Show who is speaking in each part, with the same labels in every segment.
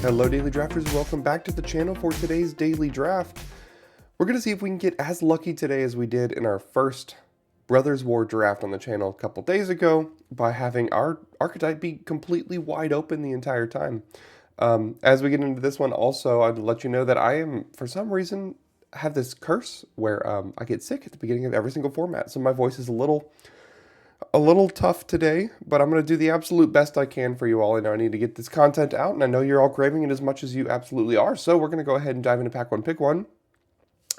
Speaker 1: Hello Daily Drafters, welcome back to the channel for today's Daily Draft. We're going to see if we can get as lucky today as we did in our first Brothers War draft on the channel a couple days ago by having our archetype be completely wide open the entire time. As we get into this one also, I'd let you know that I am, for some reason, have this curse where I get sick at the beginning of every single format, so my voice is a little tough today, but I'm going to do the absolute best I can for you all. I know I need to get this content out, and I know you're all craving it as much as you absolutely are. So we're going to go ahead and dive into pack one, pick one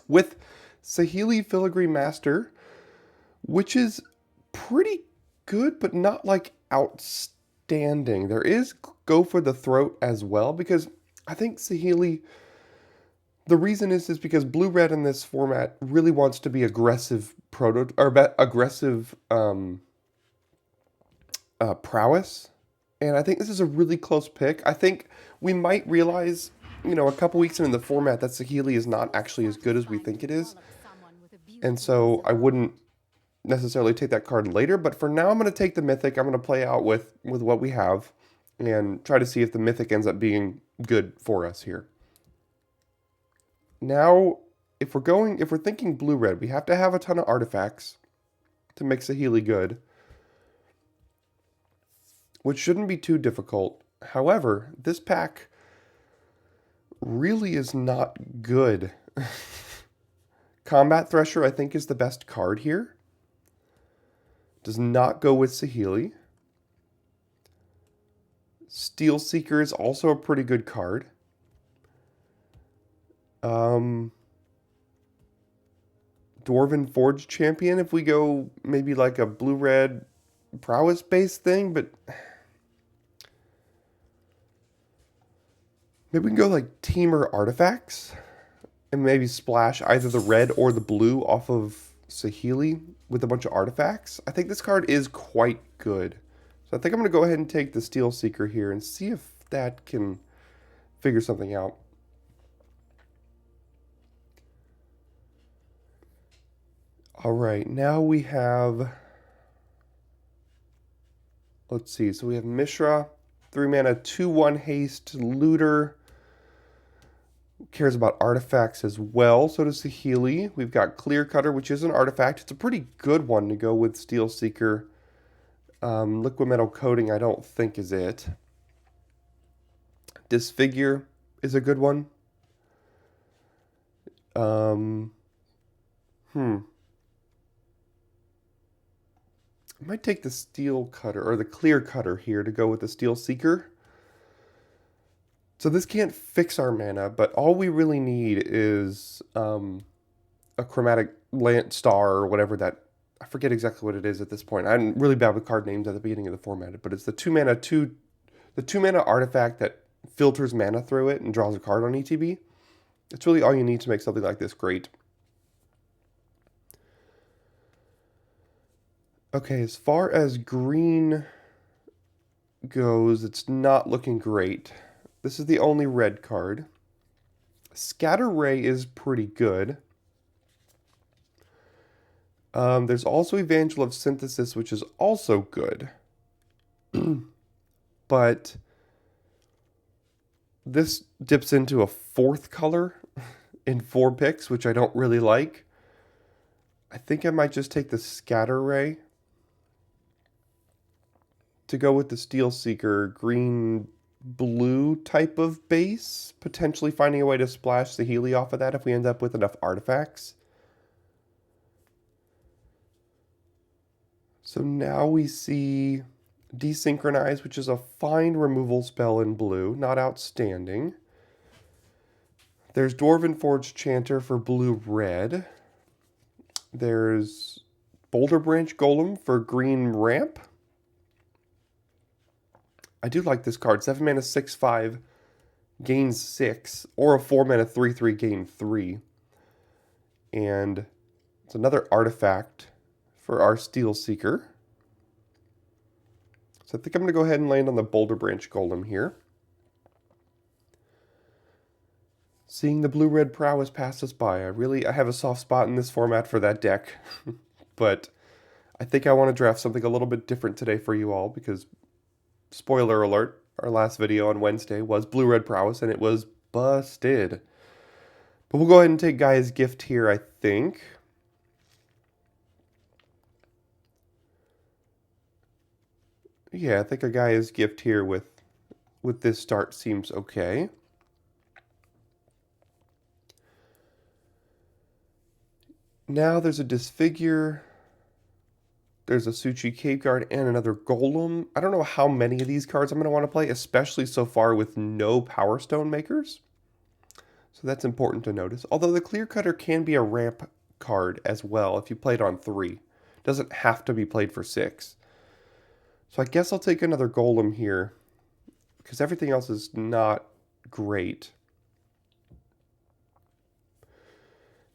Speaker 1: with Saheeli Filigree Master, which is pretty good, but not like outstanding. There is Go for the Throat as well, because I think Saheeli, the reason is because blue-red in this format really wants to be aggressive prowess, and I think this is a really close pick. I think we might realize, a couple weeks into the format that Saheeli is not actually as good as we think it is, and so I wouldn't necessarily take that card later, but for now I'm going to take the Mythic. I'm going to play out with what we have and try to see if the Mythic ends up being good for us here. Now, if we're thinking blue-red, we have to have a ton of artifacts to make Saheeli good, which shouldn't be too difficult. However, this pack really is not good. Combat Thresher, I think, is the best card here. Does not go with Saheeli. Steel Seeker is also a pretty good card. Dwarven Forge Champion, if we go maybe like a blue-red prowess-based thing, but maybe we can go like Teamer Artifacts and maybe splash either the red or the blue off of Saheeli with a bunch of artifacts. I think this card is quite good. So I think I'm going to go ahead and take the Steel Seeker here and see if that can figure something out. Alright, now we have, let's see, so we have Mishra, 3 mana, 2/1 haste, looter, cares about artifacts as well, so does Saheeli. We've got Clear Cutter, which is an artifact. It's a pretty good one to go with Steel Seeker. Liquid Metal Coating I don't think is it. Disfigure is a good one. I might take the Steel Cutter, or the Clear Cutter here to go with the Steel Seeker. So this can't fix our mana, but all we really need is a Chromatic Star or whatever that, I forget exactly what it is at this point. I'm really bad with card names at the beginning of the format, but it's the 2 mana artifact that filters mana through it and draws a card on ETB. It's really all you need to make something like this great. Okay, as far as green goes, it's not looking great. This is the only red card. Scatter Ray is pretty good. There's also Evangel of Synthesis, which is also good. But this dips into a 4th color in 4 picks, which I don't really like. I think I might just take the Scatter Ray to go with the Steel Seeker green-blue type of base, potentially finding a way to splash Saheeli off of that if we end up with enough artifacts. So now we see Desynchronize, which is a fine removal spell in blue, not outstanding. There's Dwarven Forge Chanter for blue-red. There's Boulder Branch Golem for green ramp. I do like this card. 7 mana, 6/5, gains 6, or a 4 mana, 3/3, gain 3. And it's another artifact for our Steel Seeker. So I think I'm going to go ahead and land on the Boulder Branch Golem here. Seeing the blue-red prowess pass us by. I have a soft spot in this format for that deck. But I think I want to draft something a little bit different today for you all because, spoiler alert, Our last video on Wednesday was Blue-Red Prowess, and it was busted. But we'll go ahead and take Gaia's Gift here, I think. Yeah, I think a Gaia's Gift here with this start seems okay. Now there's a Disfigure. There's a Suchi Cave Guard and another Golem. I don't know how many of these cards I'm going to want to play, especially so far with no Power Stone makers. So that's important to notice. Although the Clear Cutter can be a ramp card as well if you play it on 3. It doesn't have to be played for 6. So I guess I'll take another Golem here, because everything else is not great.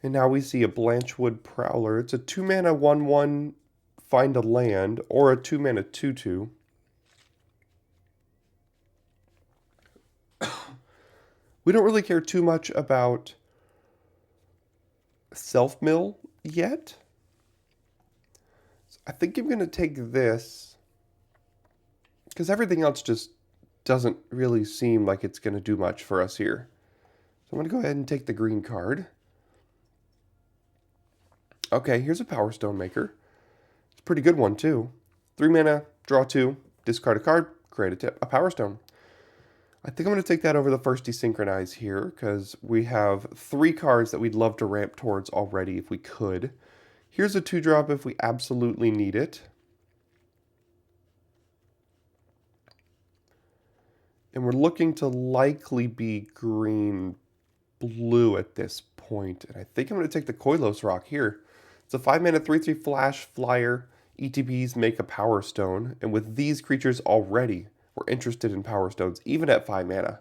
Speaker 1: And now we see a Blanchwood Prowler. It's a 2-mana 1/1 find a land, or a 2-mana 2/2. We don't really care too much about Self-Mill yet. So I think I'm going to take this, because everything else just doesn't really seem like it's going to do much for us here. So I'm going to go ahead and take the green card. Okay, here's a Power Stone Maker. It's a pretty good one, too. 3 mana, draw 2, discard a card, create a Power Stone. I think I'm going to take that over the first Desynchronize here, because we have 3 cards that we'd love to ramp towards already if we could. Here's a 2-drop if we absolutely need it. And we're looking to likely be green-blue at this point. And I think I'm going to take the Koilos Rock here. It's a 5-mana 3/3 flash flyer. ETBs make a Power Stone. And with these creatures already, we're interested in Power Stones, even at 5 mana.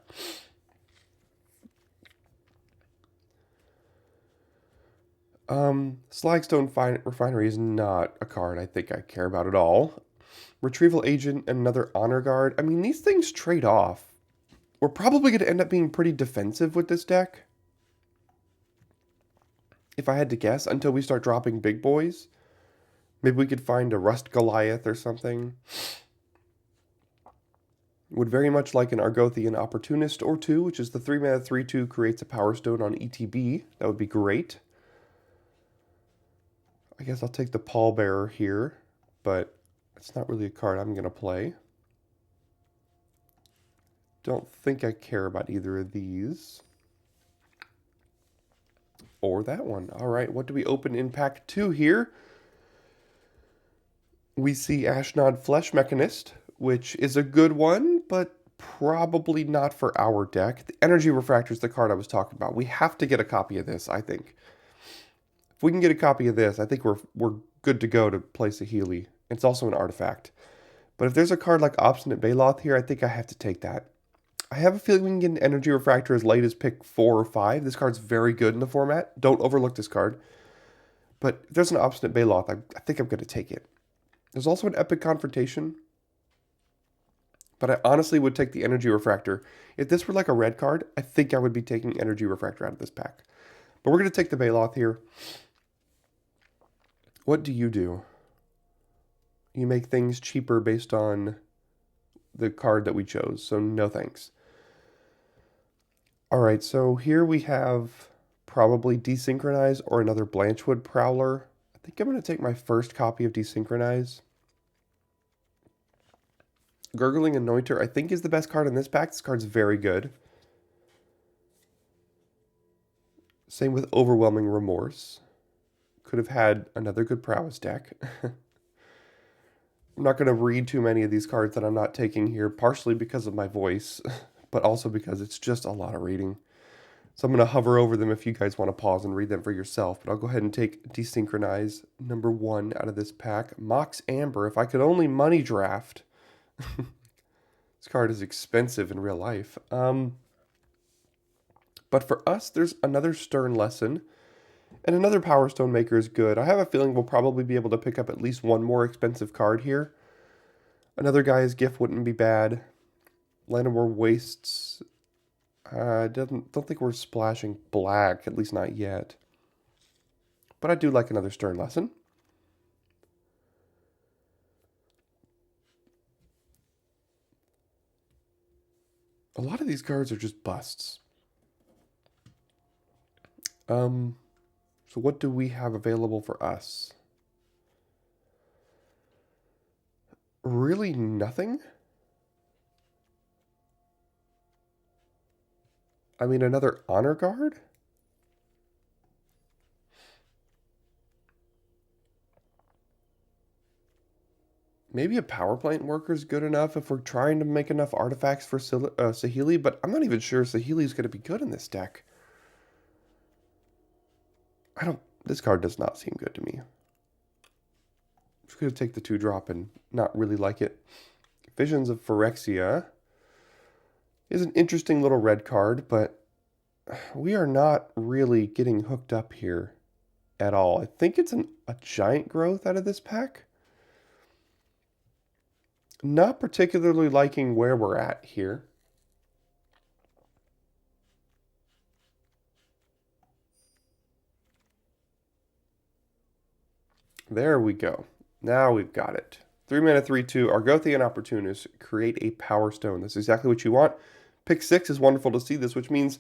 Speaker 1: Slagstone Refinery is not a card I think I care about at all. Retrieval Agent and another Honor Guard. I mean, these things trade off. We're probably going to end up being pretty defensive with this deck, if I had to guess, until we start dropping big boys. Maybe we could find a Rust Goliath or something. Would very much like an Argothian Opportunist or 2, which is the 3-mana 3/2 creates a Power Stone on ETB. That would be great. I guess I'll take the Pallbearer here, but it's not really a card I'm going to play. Don't think I care about either of these. Or that one. All right, what do we open in pack 2 here? We see Ashnod Flesh Mechanist, which is a good one, but probably not for our deck. The Energy Refractor is the card I was talking about. We have to get a copy of this, I think. If we can get a copy of this, I think we're good to go to play Saheeli. It's also an artifact. But if there's a card like Obstinate Baloth here, I think I have to take that. I have a feeling we can get an Energy Refractor as late as pick 4 or 5. This card's very good in the format. Don't overlook this card. But if there's an Obstinate Baloth, I think I'm going to take it. There's also an Epic Confrontation. But I honestly would take the Energy Refractor. If this were like a red card, I think I would be taking Energy Refractor out of this pack. But we're going to take the Baloth here. What do? You make things cheaper based on the card that we chose, so no thanks. All right, so here we have probably Desynchronize or another Blanchwood Prowler. I think I'm going to take my first copy of Desynchronize. Gurgling Anointer, I think, is the best card in this pack. This card's very good. Same with Overwhelming Remorse. Could have had another good Prowess deck. I'm not going to read too many of these cards that I'm not taking here, partially because of my voice, but also because it's just a lot of reading. So I'm going to hover over them if you guys want to pause and read them for yourself. But I'll go ahead and take Desynchronize number 1 out of this pack. Mox Amber, if I could only money draft. This card is expensive in real life. But for us, there's another Stern Lesson. And another Power Stone Maker is good. I have a feeling we'll probably be able to pick up at least one more expensive card here. Another Gaia's Gift wouldn't be bad. Land of War Wastes. I don't think we're splashing black, at least not yet. But I do like another Stern Lesson. A lot of these cards are just busts. So what do we have available for us? Really nothing? I mean, another honor guard? Maybe a power plant worker is good enough if we're trying to make enough artifacts for Saheeli, but I'm not even sure Saheeli is going to be good in this deck. This card does not seem good to me. I'm just going to take the 2-drop and not really like it. Visions of Phyrexia is an interesting little red card, but we are not really getting hooked up here at all. I think it's a giant growth out of this pack. Not particularly liking where we're at here. There we go. Now we've got it. 3 mana, 3/2. Argothian Opportunist. Create a Power Stone. That's exactly what you want. Pick 6 is wonderful to see this, which means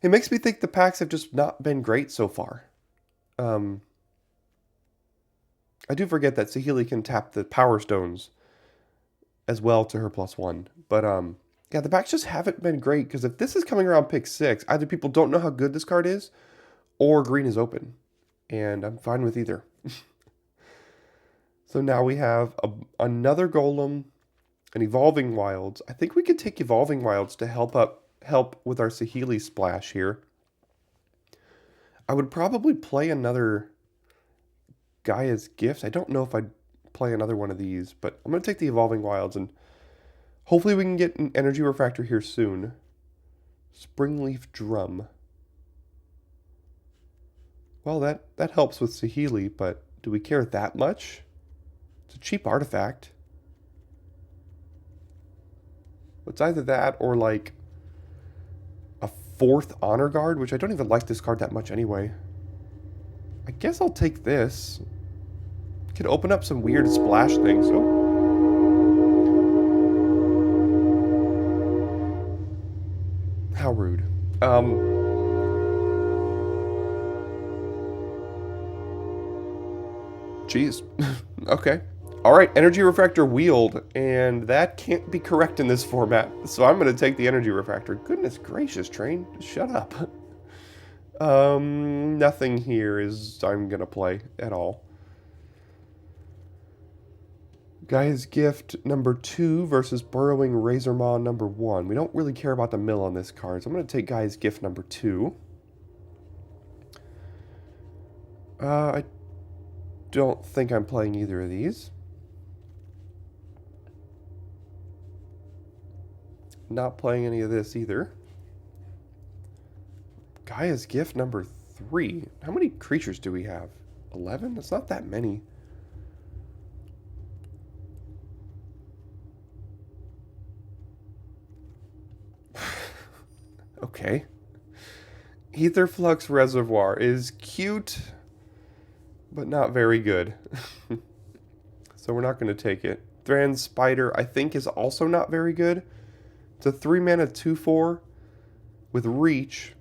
Speaker 1: it makes me think the packs have just not been great so far. I do forget that Saheeli can tap the Power Stones as well to her +1. But yeah, the packs just haven't been great, because if this is coming around pick 6, either people don't know how good this card is, or green is open. And I'm fine with either. So now we have another Golem, an Evolving Wilds. I think we could take Evolving Wilds to help with our Saheeli splash here. I would probably play another Gaia's Gift. I don't know if I'd play another one of these, but I'm going to take the Evolving Wilds, and hopefully we can get an Energy Refractor here soon. Springleaf Drum. Well, that helps with Saheeli, but do we care that much? It's a cheap artifact. It's either that or like a 4th Honor Guard, which I don't even like this card that much anyway. I guess I'll take this. Could open up some weird splash things. Oh. How rude. Jeez. Okay. Alright, Energy Refractor Wield, and that can't be correct in this format, so I'm going to take the Energy Refractor. Goodness gracious, Train. Just shut up. Nothing here is I'm going to play at all. Gaia's Gift number 2 versus Burrowing Razormaw number 1. We don't really care about the mill on this card, so I'm going to take Gaia's Gift number 2. I don't think I'm playing either of these. Not playing any of this either. Gaia's Gift number 3. How many creatures do we have? 11? That's not that many. Okay. Aetherflux Reservoir is cute, but not very good. So we're not going to take it. Thran Spider, I think, is also not very good. It's a 3 mana 2/4 with reach.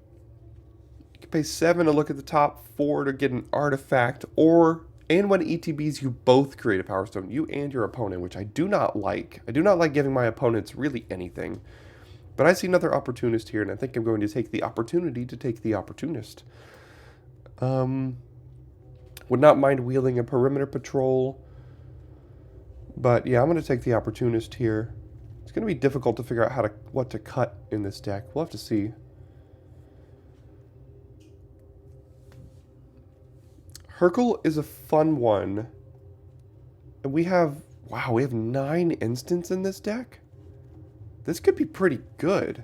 Speaker 1: You can pay 7 to look at the top 4 to get an artifact, and when ETBs, you both create a Power Stone, you and your opponent, which I do not like. I do not like giving my opponents really anything. But I see another Opportunist here, and I think I'm going to take the opportunity to take the Opportunist. Would not mind wielding a Perimeter Patrol. But yeah, I'm going to take the Opportunist here. It's going to be difficult to figure out what to cut in this deck. We'll have to see. Hercule is a fun one. And we have 9 instants in this deck? This could be pretty good.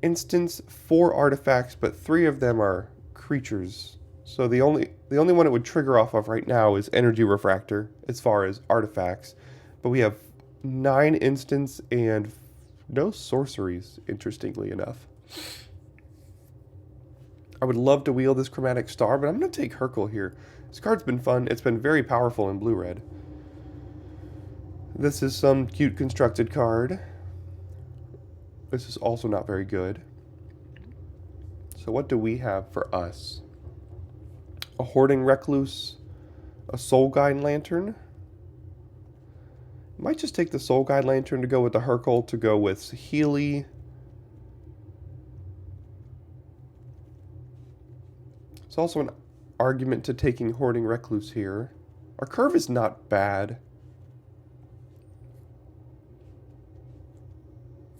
Speaker 1: Instants, 4 artifacts, but 3 of them are creatures. So the only one it would trigger off of right now is Energy Refractor as far as artifacts. But we have 9 instants and no sorceries, interestingly enough. I would love to wield this Chromatic Star, but I'm going to take Hercule here. This card's been fun. It's been very powerful in blue-red. This is some cute constructed card. This is also not very good. So what do we have for us? A Hoarding Recluse, a Soul Guide Lantern. Might just take the Soul Guide Lantern to go with the Hercule, to go with Saheeli. There's also an argument to taking Hoarding Recluse here. Our curve is not bad.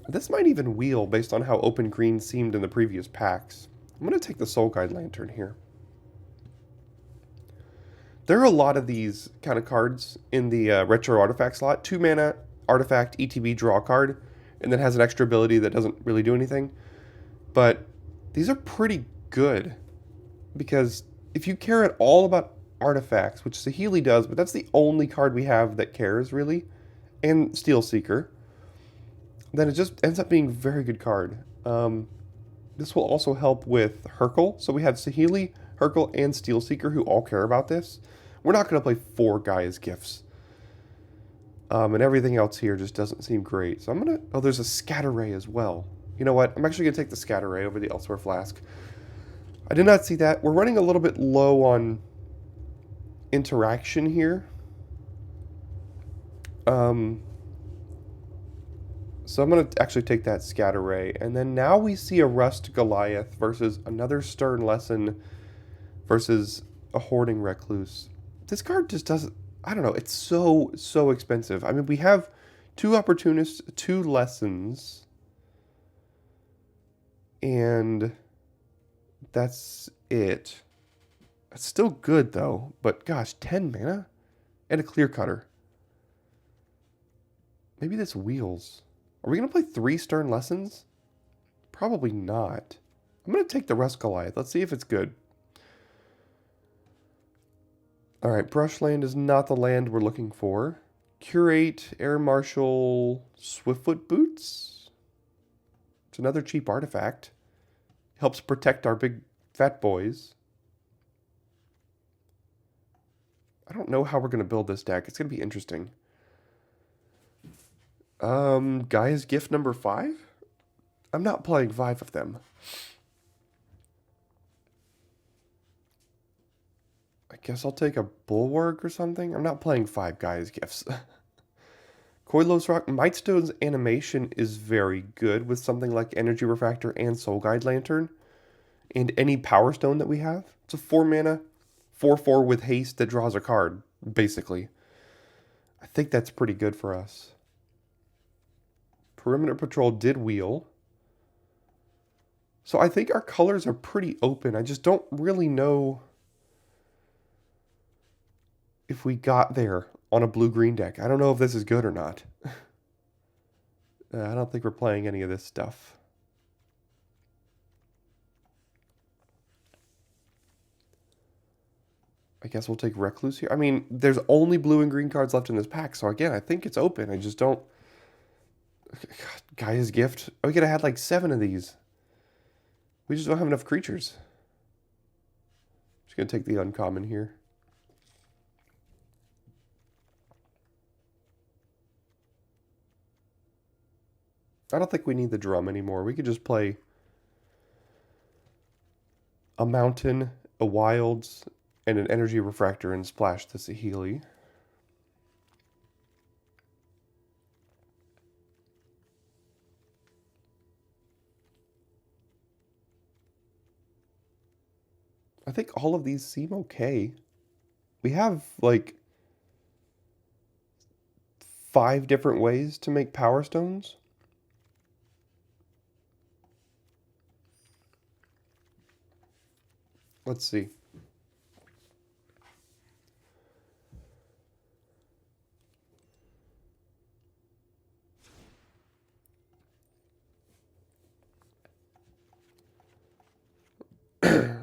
Speaker 1: This might even wheel based on how open green seemed in the previous packs. I'm going to take the Soul Guide Lantern here. There are a lot of these kind of cards in the retro artifact slot. 2 mana artifact ETB draw a card, and then has an extra ability that doesn't really do anything. But these are pretty good, because if you care at all about artifacts, which Saheeli does, but that's the only card we have that cares really, and Steel Seeker, then it just ends up being a very good card. This will also help with Hercule. So we have Saheeli, Hercule, and Steel Seeker who all care about this. We're not going to play 4 Gaia's Gifts. And everything else here just doesn't seem great. So I'm going to... Oh, there's a Scatter Ray as well. You know what? I'm actually going to take the Scatter Ray over the Elsewhere Flask. I did not see that. We're running a little bit low on interaction here. So I'm going to actually take that Scatter Ray. And then now we see a Rust Goliath versus another Stern Lesson versus a Hoarding Recluse. This card just doesn't... I don't know. It's so expensive. I mean, we have 2 Opportunists, 2 Lessons. And that's it. It's still good, though. But gosh, 10 mana? And a Clear Cutter. Maybe this wheels. Are we going to play 3 Stern Lessons? Probably not. I'm going to take the Rust Goliath. Let's see if it's good. Alright, Brushland is not the land we're looking for. Curate, Air Marshal, Swiftfoot Boots. It's another cheap artifact. Helps protect our big fat boys. I don't know how we're going to build this deck. It's going to be interesting. Gaia's Gift number 5? I'm not playing 5 of them. I guess I'll take a Bulwark or something. I'm not playing 5 Gaia's Gifts. Koilos Rock. Mightstone's animation is very good with something like Energy Refractor and Soul Guide Lantern. And any Power Stone that we have. It's a 4 mana, 4/4 with haste that draws a card, basically. I think that's pretty good for us. Perimeter Patrol did wheel. So I think our colors are pretty open. I just don't really know if we got there on a blue-green deck. I don't know if this is good or not. I don't think we're playing any of this stuff. I guess we'll take Recluse here. I mean, there's only blue and green cards left in this pack. So again, I think it's open. I just don't... God, Gaia's Gift. We could have had like 7 of these. We just don't have enough creatures. Just going to take the uncommon here. I don't think we need the drum anymore. We could just play a Mountain, a Wilds, and an Energy Refractor and splash the Saheeli. I think all of these seem okay. We have like 5 different ways to make Power Stones. Let's see.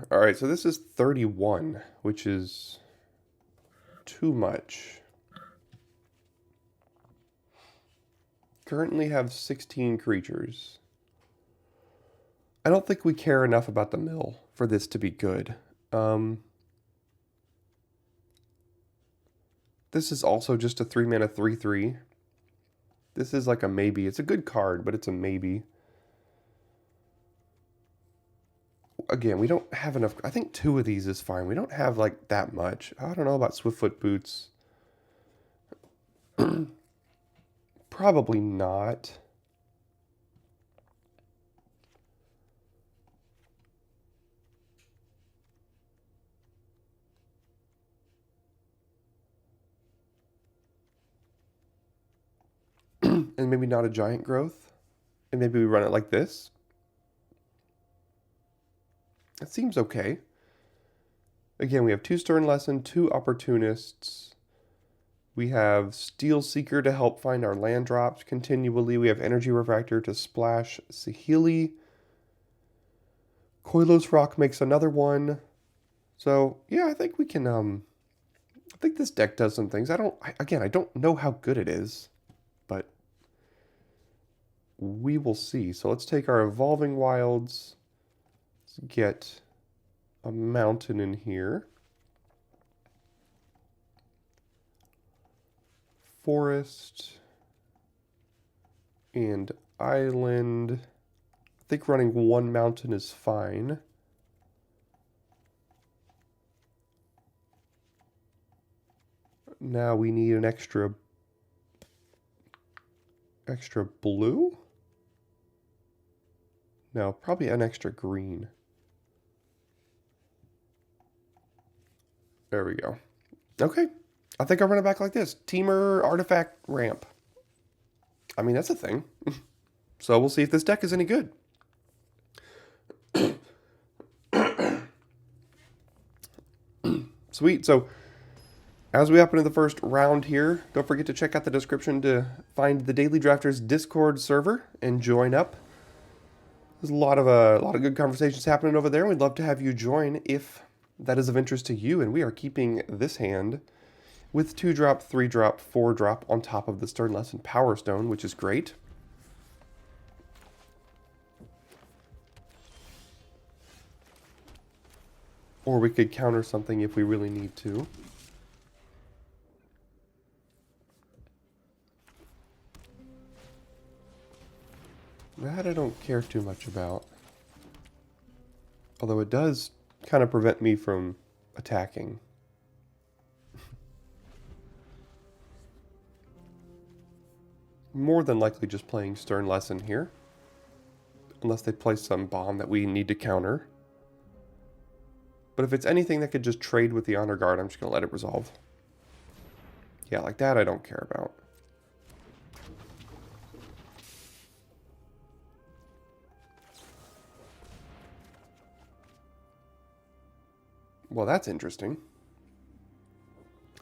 Speaker 1: All right, so this is 31, which is too much. Currently have 16 creatures. I don't think we care enough about the mill for this to be good. This is also just a 3 mana 3/3. This is like a maybe. It's a good card, but it's a maybe. again, we don't have enough. I think 2 of these is fine. We don't have, like, that much. I don't know about Swiftfoot Boots. Probably not. And maybe not a giant growth. And maybe we run it like this. That seems okay. Again, we have 2 Stern Lesson, 2 Opportunists. We have Steel Seeker to help find our land drops continually. We have Energy Refractor to splash Saheeli. Koilos Rock makes another one. So, yeah, I think we can, I think this deck does some things. I don't know how good it is, but we will see. So let's take our Evolving Wilds. Let's get a mountain in here. Forest and island. I think running 1 mountain is fine. Now we need an extra blue? No, probably an extra green. There we go. Okay. I think I'll run it back like this. Teamer Artifact Ramp. I mean, that's a thing. So we'll see if this deck is any good. Sweet. So as we hop into the first round here, don't forget to check out the description to find the Daily Drafters Discord server and join up. There's a lot of good conversations happening over there. We'd love to have you join if that is of interest to you. And we are keeping this hand with 2-drop, 3-drop, 4-drop on top of the Stern Lesson Power Stone, which is great. Or we could counter something if we really need to. That I don't care too much about. Although it does kind of prevent me from attacking. More than likely just playing Stern Lesson here. Unless they play some bomb that we need to counter. But if it's anything that could just trade with the Honor Guard, I'm just going to let it resolve. Yeah, like that I don't care about. Well, that's interesting.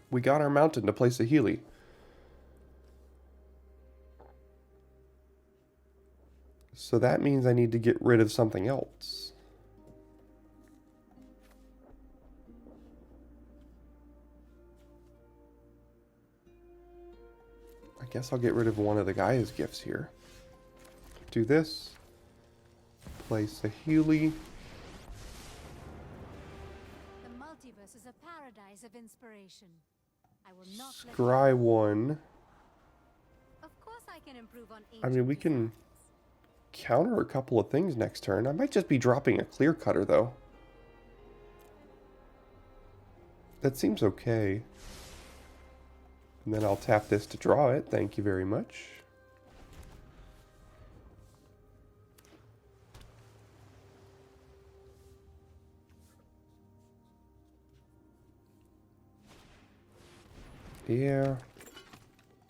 Speaker 1: We got our mountain to play Saheeli. So that means I need to get rid of something else. I guess I'll get rid of one of the Gaia's gifts here. Do this. Play Saheeli.
Speaker 2: Is a paradise of inspiration. I will not
Speaker 1: Scry 1.
Speaker 2: Of course I can improve on
Speaker 1: I mean, we can counter a couple of things next turn. I might just be dropping a Clear Cutter, though. That seems okay. And then I'll tap this to draw it. Thank you very much. Yeah,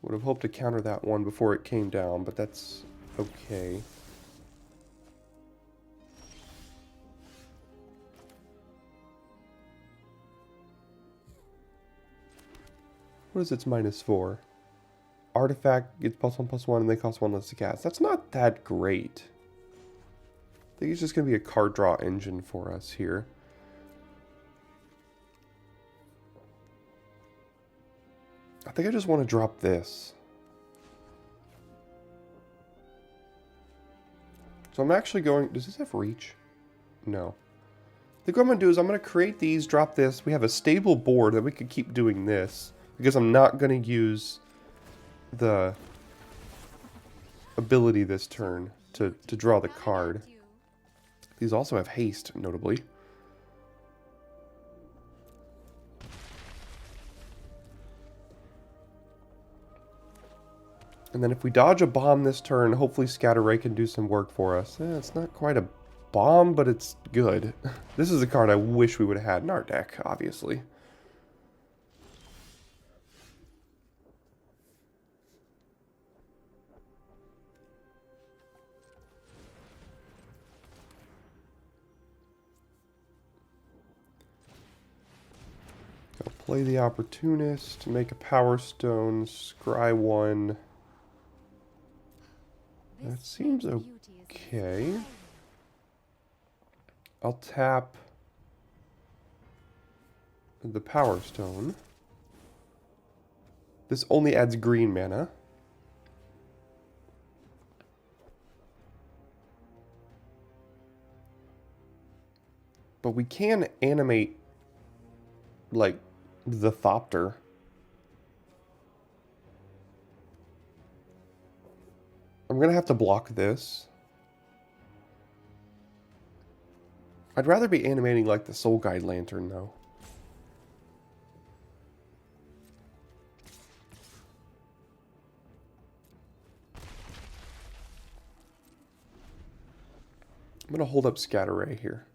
Speaker 1: would have hoped to counter that one before it came down, but that's okay. What is its -4? Artifact gets +1/+1 and they cost 1 less to cast. That's not that great. I think it's just going to be a card draw engine for us here. I think I just want to drop this. So I'm actually going... Does this have reach? No. I think what I'm going to do is I'm going to create these, drop this. We have a stable board that we could keep doing this. Because I'm not going to use the ability this turn to draw the card. These also have haste, notably. And then if we dodge a bomb this turn, hopefully Scatter Ray can do some work for us. It's not quite a bomb, but it's good. This is a card I wish we would have had in our deck, obviously. I'll play the Opportunist, make a Power Stone, scry 1. That seems okay. I'll tap the Power Stone. This only adds green mana. But we can animate, like, the Thopter. I'm going to have to block this. I'd rather be animating like the Soul Guide Lantern, though. I'm going to hold up Scatter Ray here.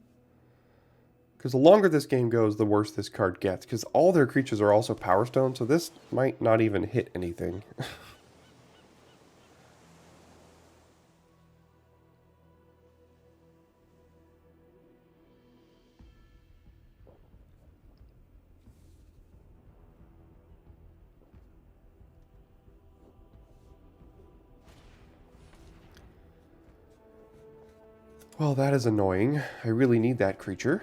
Speaker 1: Because the longer this game goes, the worse this card gets. Because all their creatures are also Power Stone, so this might not even hit anything. Well, that is annoying. I really need that creature.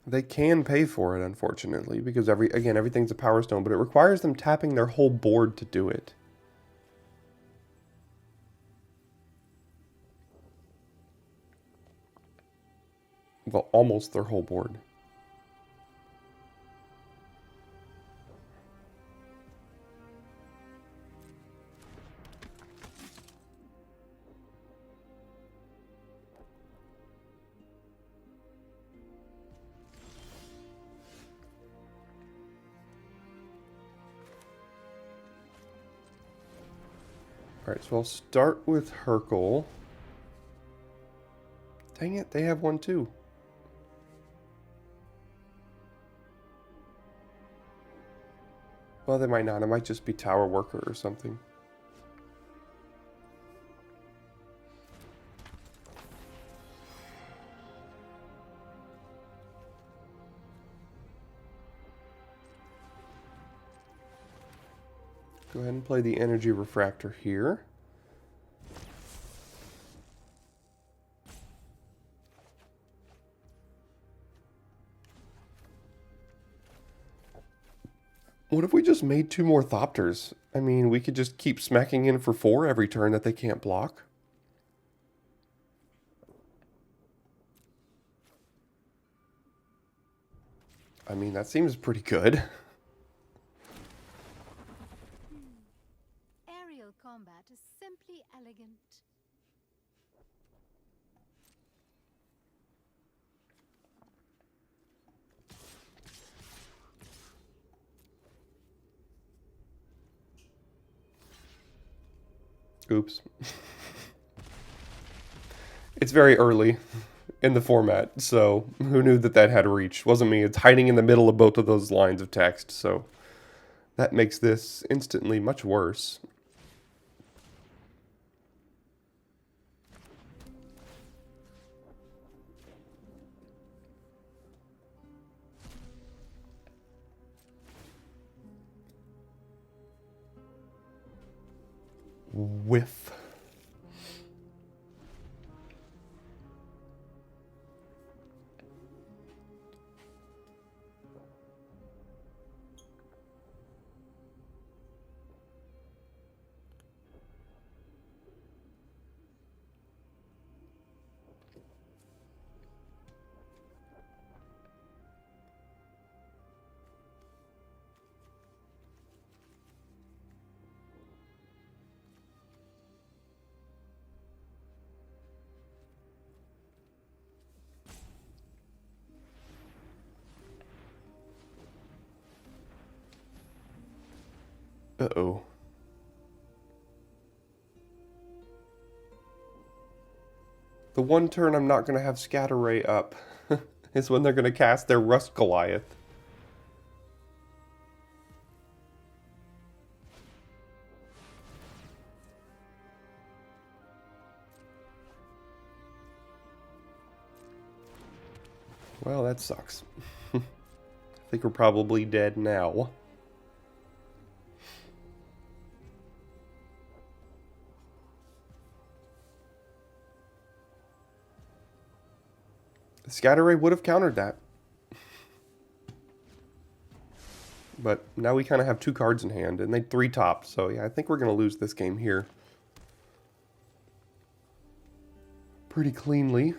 Speaker 1: They can pay for it, unfortunately, because everything's a Power Stone, but it requires them tapping their whole board to do it. Well, almost their whole board. Alright, so I'll start with Hercule. Dang it, they have one too. Well, they might not. It might just be Tower Worker or something. Go ahead and play the Energy Refractor here. What if we just made 2 more Thopters? I mean, we could just keep smacking in for 4 every turn that they can't block. I mean, that seems pretty good.
Speaker 2: Aerial combat is simply elegant.
Speaker 1: Oops. It's very early in the format, so who knew that had reach? Wasn't me. It's hiding in the middle of both of those lines of text, so that makes this instantly much worse. Whiff. Uh-oh. The one turn I'm not going to have Scatter Ray up is when they're going to cast their Rust Goliath. Well, that sucks. I think we're probably dead now. The Scatter Ray would have countered that. But now we kind of have 2 cards in hand, and they 3-top, so yeah, I think we're going to lose this game here. Pretty cleanly.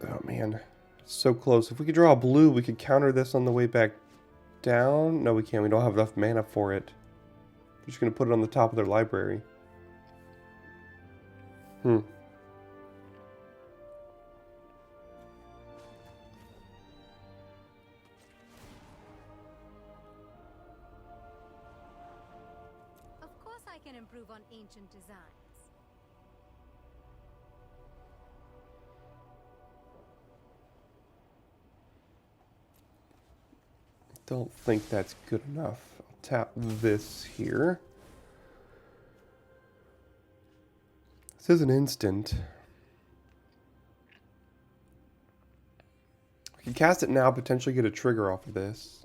Speaker 1: Oh man, so close. If we could draw a blue, we could counter this on the way back down. No, we can't. We don't have enough mana for it. We're just going to put it on the top of their library. Of
Speaker 2: course I can improve on ancient designs.
Speaker 1: Don't think that's good enough. I'll tap this here. This is an instant. I can cast it now, potentially get a trigger off of this.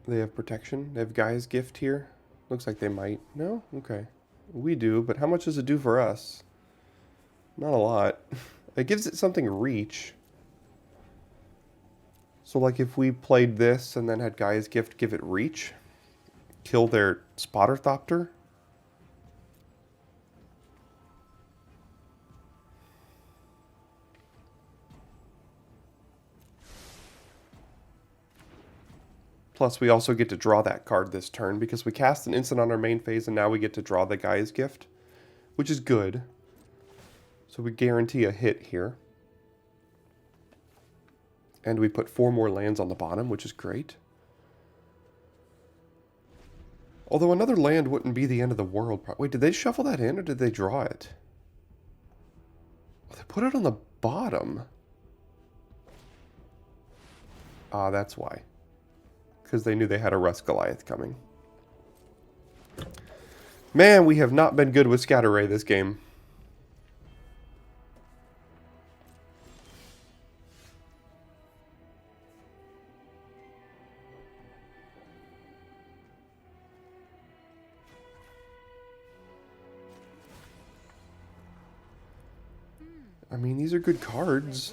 Speaker 1: They have protection. They have Guy's Gift here. Looks like they might. No? Okay. We do, but how much does it do for us? Not a lot. It gives it something reach. So like if we played this and then had Guy's Gift give it reach, kill their Spotter Thopter. Plus, we also get to draw that card this turn because we cast an instant on our main phase and now we get to draw the Guy's Gift, which is good. So we guarantee a hit here. And we put 4 more lands on the bottom, which is great. Although another land wouldn't be the end of the world. Wait, did they shuffle that in or did they draw it? Oh, they put it on the bottom. Ah, that's why. Because they knew they had a Rust Goliath coming. Man, we have not been good with Scatter Ray this game. I mean, these are good cards.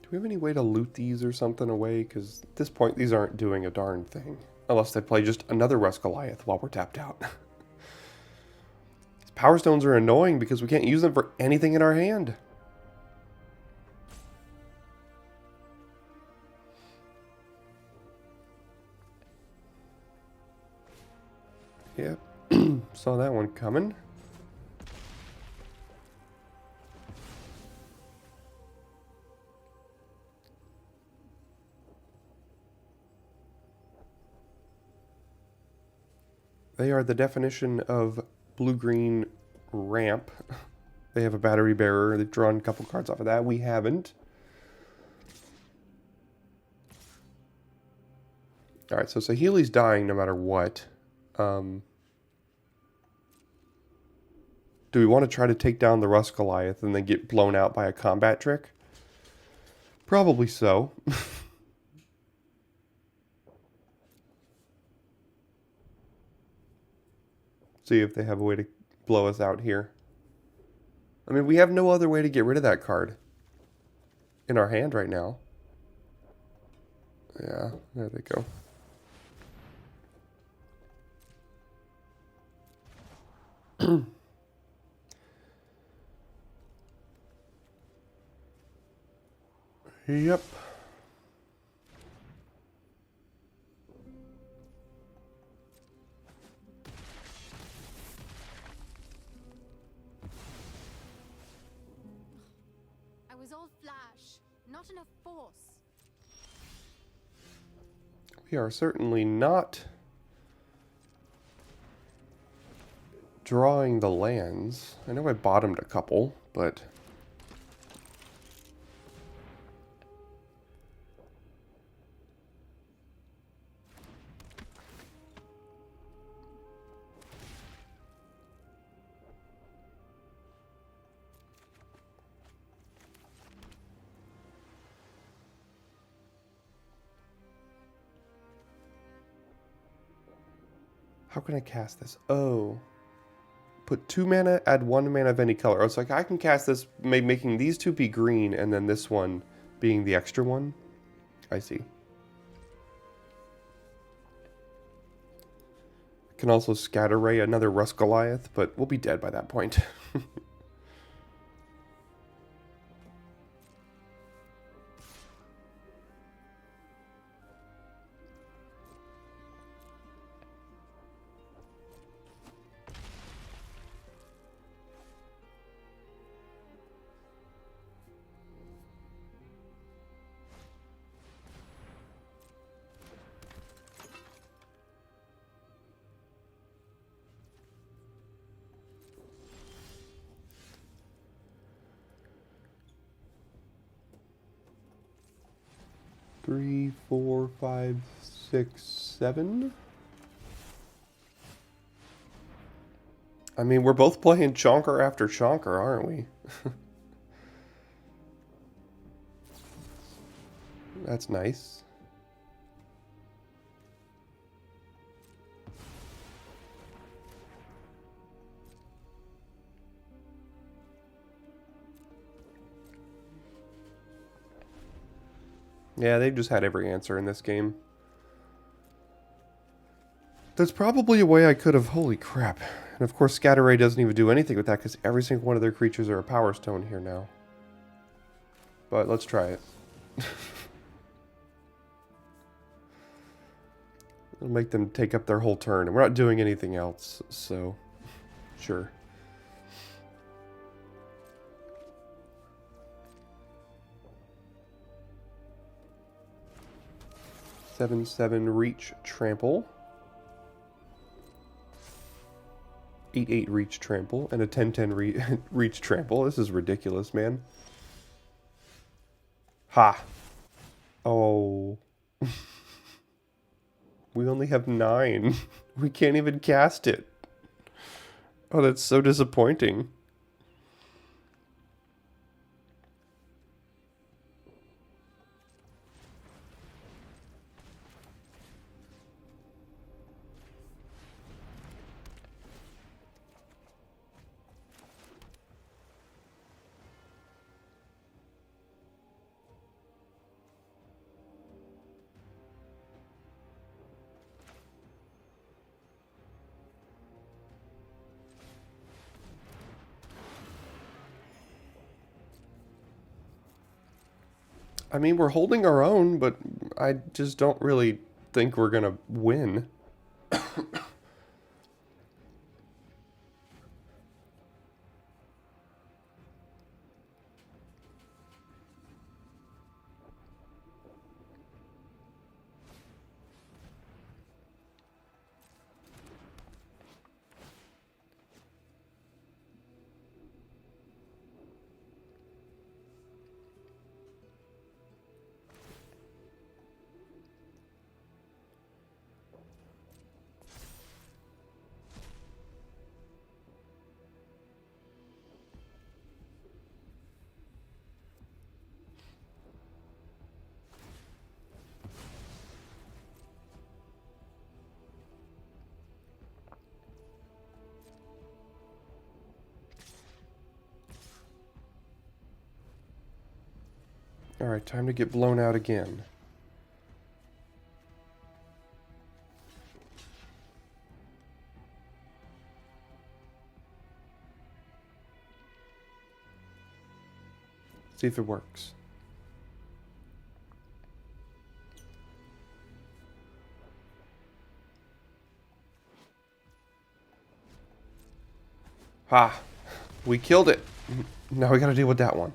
Speaker 1: Do we have any way to loot these or something away? Because at this point, these aren't doing a darn thing. Unless they play just another Rust Goliath while we're tapped out. These Power Stones are annoying because we can't use them for anything in our hand. Yep. Saw that one coming. They are the definition of blue-green ramp. They have a battery bearer. They've drawn a couple cards off of that. We haven't. Alright, so Saheeli's dying no matter what. Do we want to try to take down the Rust Goliath and then get blown out by a combat trick? Probably so. See if they have a way to blow us out here. I mean, we have no other way to get rid of that card in our hand right now. Yeah, there they go. Yep.
Speaker 2: I was all flash, not enough force.
Speaker 1: We are certainly not drawing the lands. I know I bottomed a couple, but how can I cast this? Oh. Put 2 mana, add 1 mana of any color. Oh, it's like I can cast this, making these two be green, and then this one being the extra one. I see. Can also scatter ray another Rust Goliath, but we'll be dead by that point. Three, 4, 5, 6, 7. I mean, we're both playing chonker after chonker, aren't we? That's nice. Yeah, they've just had every answer in this game. There's probably a way I could have... Holy crap. And of course, Scatter Ray doesn't even do anything with that because every single one of their creatures are a Power Stone here now. But let's try it. It'll make them take up their whole turn. And we're not doing anything else, so... Sure. Seven, 7, reach, trample. 8, 8, reach, trample. And a 10, 10, reach, trample. This is ridiculous, man. Ha! Oh. We only have 9. We can't even cast it. Oh, that's so disappointing. I mean, we're holding our own, but I just don't really think we're gonna win. Alright, time to get blown out again. See if it works. Ha! We killed it! Now we gotta deal with that one.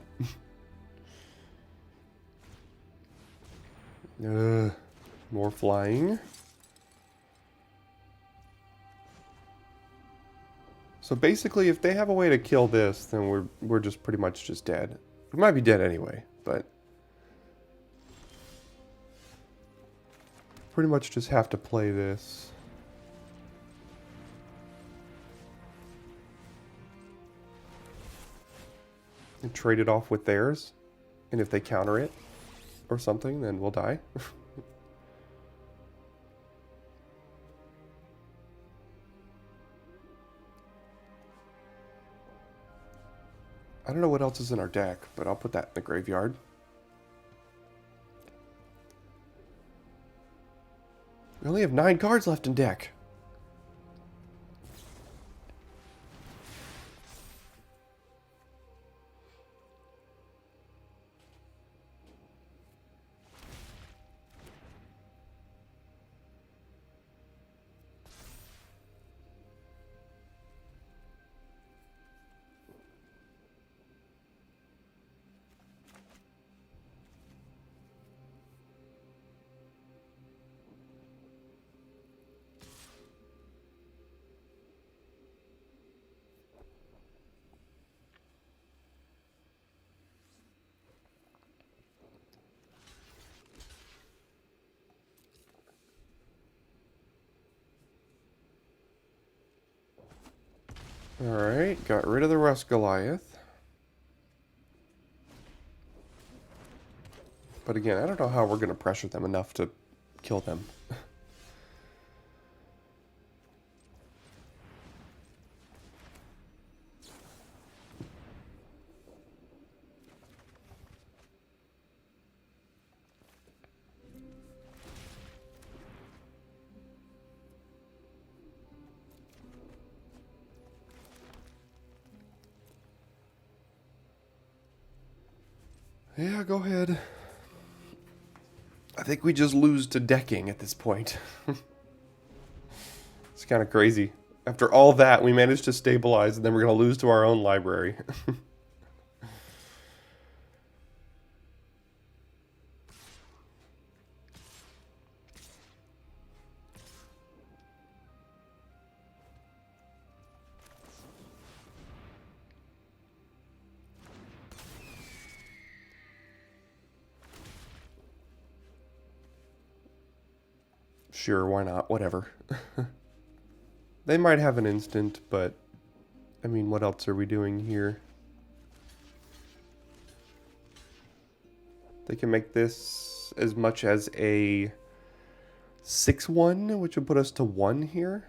Speaker 1: More flying. So basically, if they have a way to kill this, then we're just pretty much just dead. We might be dead anyway, but pretty much just have to play this. And trade it off with theirs. And if they counter it or something, then we'll die. I don't know what else is in our deck, but I'll put that in the graveyard. We only have 9 cards left in deck. Alright, got rid of the Rust Goliath. But again, I don't know how we're going to pressure them enough to kill them. Yeah, go ahead. I think we just lose to decking at this point. It's kind of crazy. After all that, we managed to stabilize, and then we're going to lose to our own library. Sure, why not? Whatever. They might have an instant, but I mean, what else are we doing here? They can make this as much as a 6-1, which would put us to 1 here.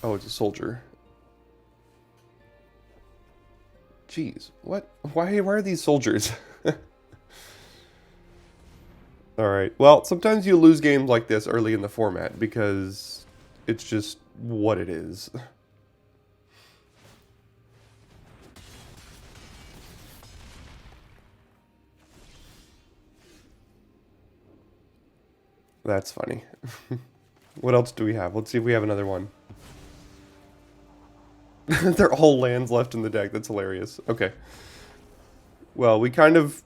Speaker 1: Oh, it's a soldier. Jeez, what? Why are these soldiers? Alright, well, sometimes you lose games like this early in the format because it's just what it is. That's funny. What else do we have? Let's see if we have another one. There are all lands left in the deck. That's hilarious. Okay. Well, we kind of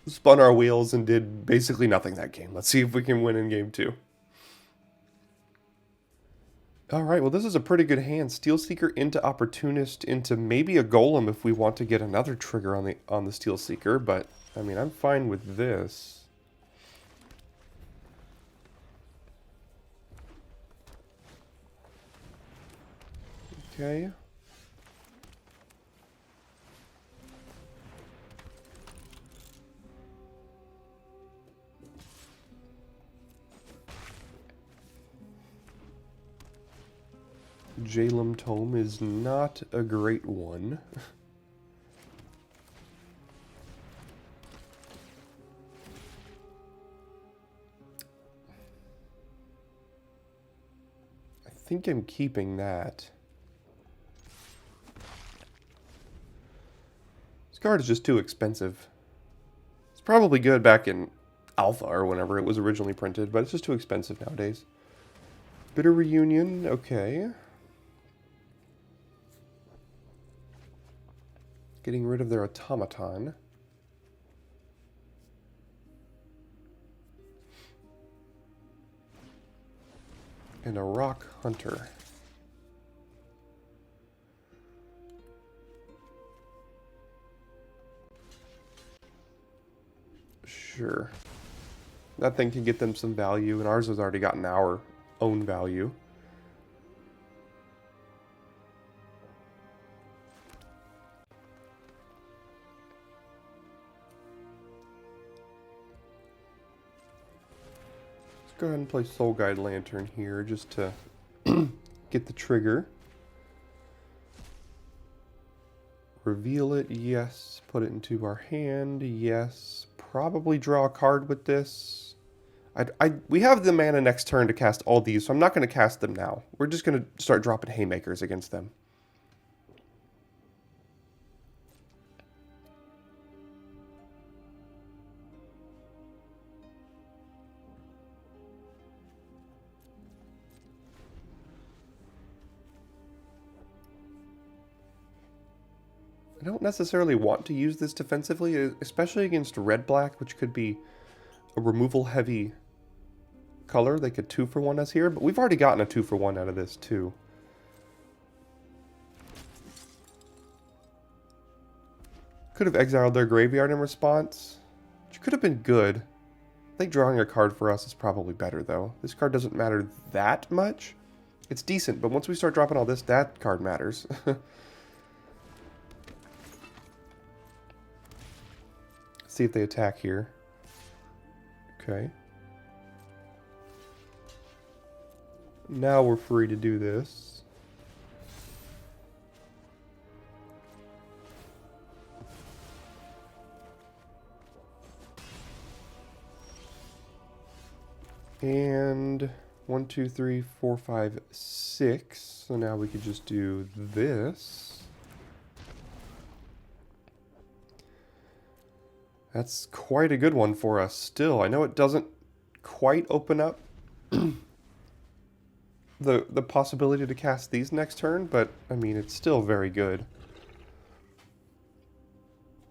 Speaker 1: spun our wheels and did basically nothing that game. Let's see if we can win in game 2. Alright, well this is a pretty good hand. Steel Seeker into Opportunist into maybe a Golem if we want to get another trigger on the Steel Seeker, but I mean I'm fine with this. Okay. Jalem Tome is not a great one. I think I'm keeping that. This card is just too expensive. It's probably good back in Alpha or whenever it was originally printed, but it's just too expensive nowadays. Bitter Reunion, okay. Getting rid of their automaton. And a rock hunter. Sure. That thing can get them some value, and ours has already gotten our own value. Let's go ahead and play Soul Guide Lantern here just to get the trigger. Reveal it, yes. Put it into our hand, yes. Probably draw a card with this. We have the mana next turn to cast all these, so I'm not going to cast them now. We're just going to start dropping haymakers against them. I don't necessarily want to use this defensively, especially against red-black, which could be a removal-heavy color. They could 2-for-1 us here, but we've already gotten a 2-for-1 out of this, too. Could have exiled their graveyard in response, which could have been good. I think drawing a card for us is probably better, though. This card doesn't matter that much. It's decent, but once we start dropping all this, that card matters. See if they attack here. Okay. Now we're free to do this. And 1, 2, 3, 4, 5, 6. So now we could just do this. That's quite a good one for us still. I know it doesn't quite open up the possibility to cast these next turn, but I mean, it's still very good.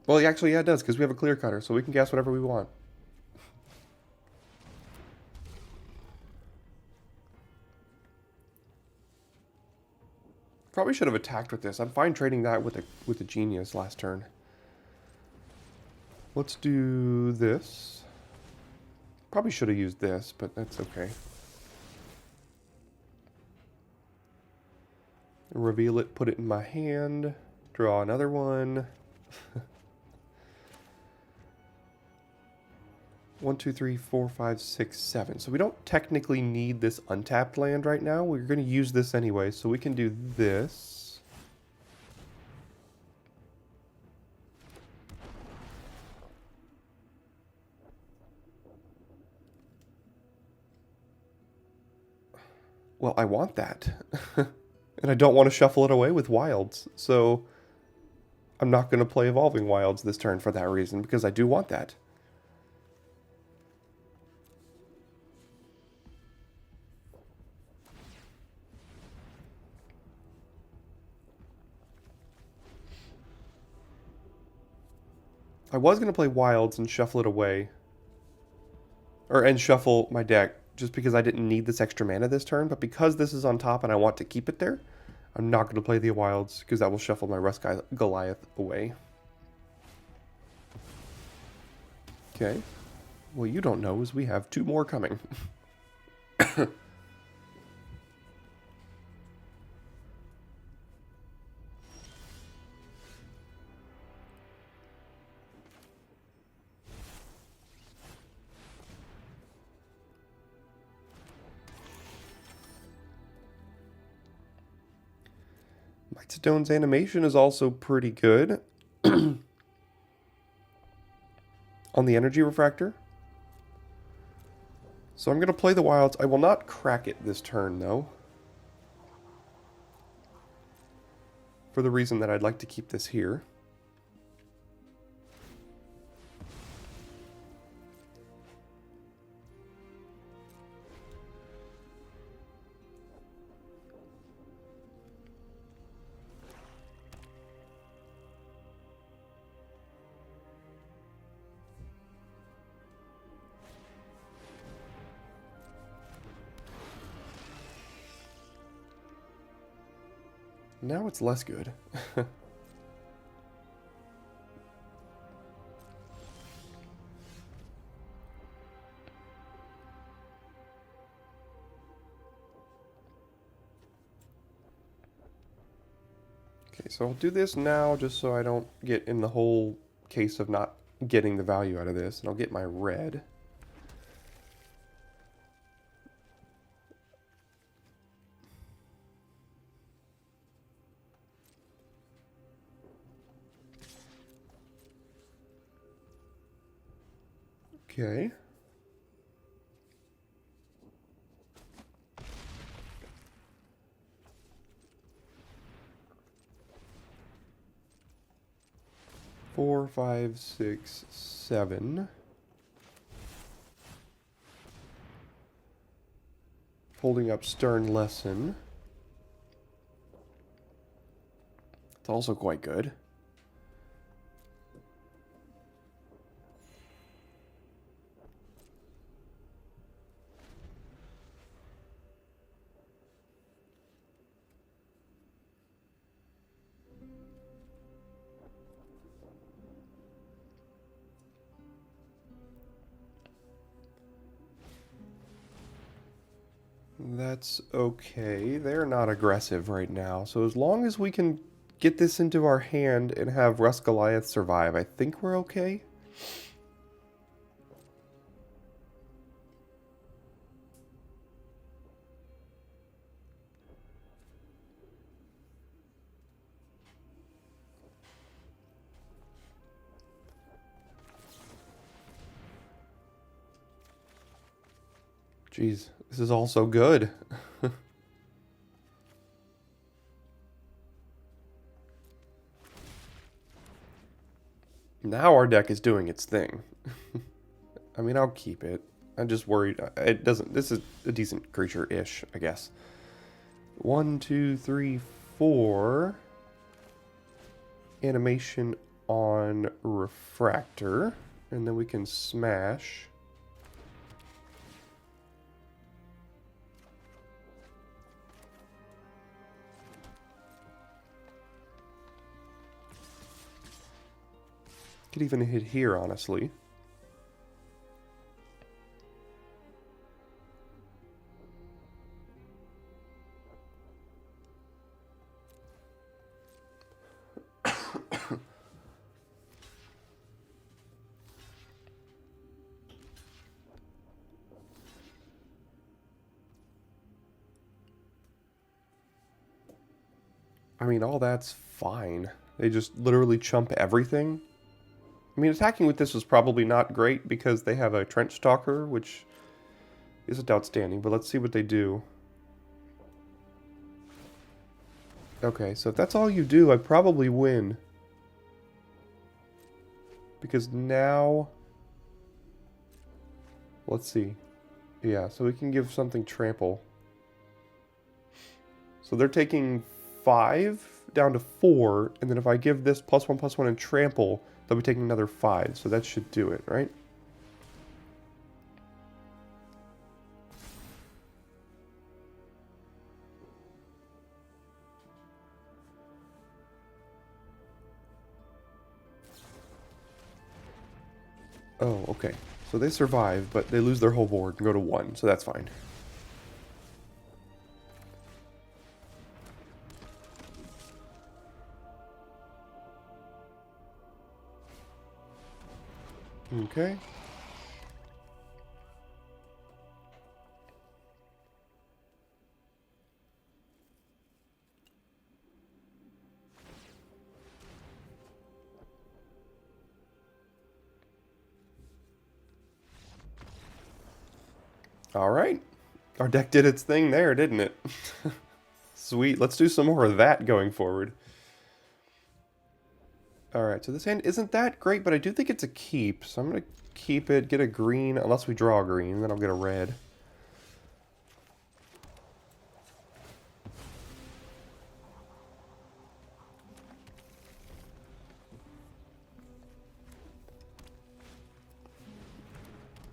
Speaker 1: Well, actually, yeah, it does, because we have a clear cutter, so we can cast whatever we want. Probably should have attacked with this. I'm fine trading that with a genius last turn. Let's do this. Probably should have used this, but that's okay. Reveal it, put it in my hand, draw another one. 1, 2, 3, 4, 5, 6, 7. So we don't technically need this untapped land right now. We're going to use this anyway, so we can do this. Well, I want that. And I don't want to shuffle it away with wilds. So I'm not going to play Evolving Wilds this turn for that reason, because I do want that. I was going to play wilds and shuffle it away. And shuffle my deck just because I didn't need this extra mana this turn, but because this is on top and I want to keep it there, I'm not going to play the wilds because that will shuffle my Rust Goliath away. Okay. What you don't know is we have 2 more coming. Mightstone's animation is also pretty good. On the energy refractor. So I'm going to play the wilds. I will not crack it this turn, though. For the reason that I'd like to keep this here. Now it's less good. Okay, so I'll do this now just so I don't get in the whole case of not getting the value out of this. And I'll get my red. Okay. Four, five, six, seven. Holding up Stern Lesson. It's also quite good. That's okay. They're not aggressive right now. So as long as we can get this into our hand and have Russ Goliath survive, I think we're okay. Jeez, this is all so good. Now our deck is doing its thing. I mean, I'll keep it. I'm just worried. It doesn't. This is a decent creature-ish, I guess. 1, 2, 3, 4. Animation on Refractor. And then we can smash. Could even hit here, honestly. I mean, all that's fine. They just literally chump everything. I mean, attacking with this was probably not great because they have a Trench Stalker, which isn't outstanding, but let's see what they do. Okay, so if that's all you do, I probably win. Because now... Let's see. Yeah, so we can give something trample. So they're taking 5 down to 4, and then if I give this +1/+1 and trample, they'll be taking another 5, so that should do it, right? Oh, okay. So they survive, but they lose their whole board and go to 1, so that's fine. Okay. Alright. Our deck did its thing there, didn't it? Sweet. Let's do some more of that going forward. Alright, so this hand isn't that great, but I do think it's a keep. So I'm going to keep it, get a green, unless we draw a green, then I'll get a red.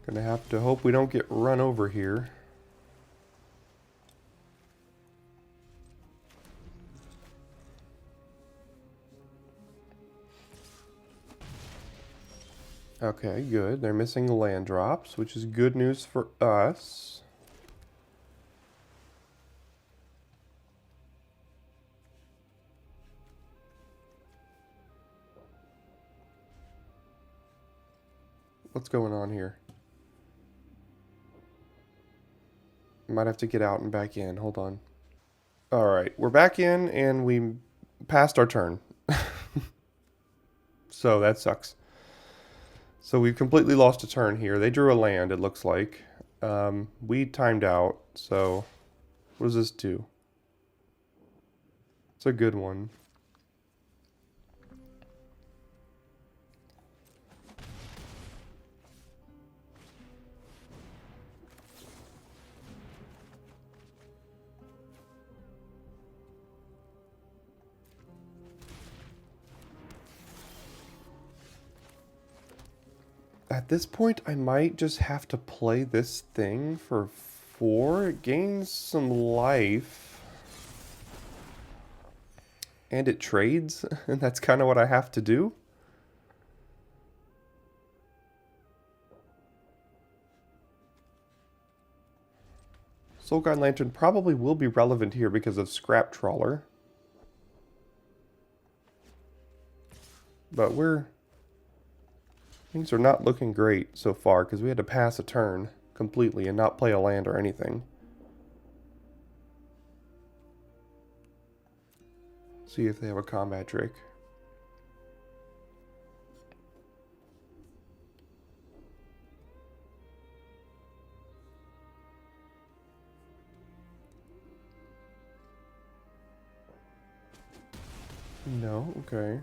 Speaker 1: Gonna have to hope we don't get run over here. Okay, good. They're missing land drops, which is good news for us. What's going on here? Might have to get out and back in. Hold on. Alright, we're back in and we passed our turn. So that sucks. So we've completely lost a turn here. They drew a land, it looks like. We timed out, so what does this do? It's a good one. At this point, I might just have to play this thing for 4. It gains some life. And it trades, and that's kind of what I have to do. Soulguide Lantern probably will be relevant here because of Scrap Trawler. But things are not looking great so far because we had to pass a turn completely and not play a land or anything. See if they have a combat trick. No, okay.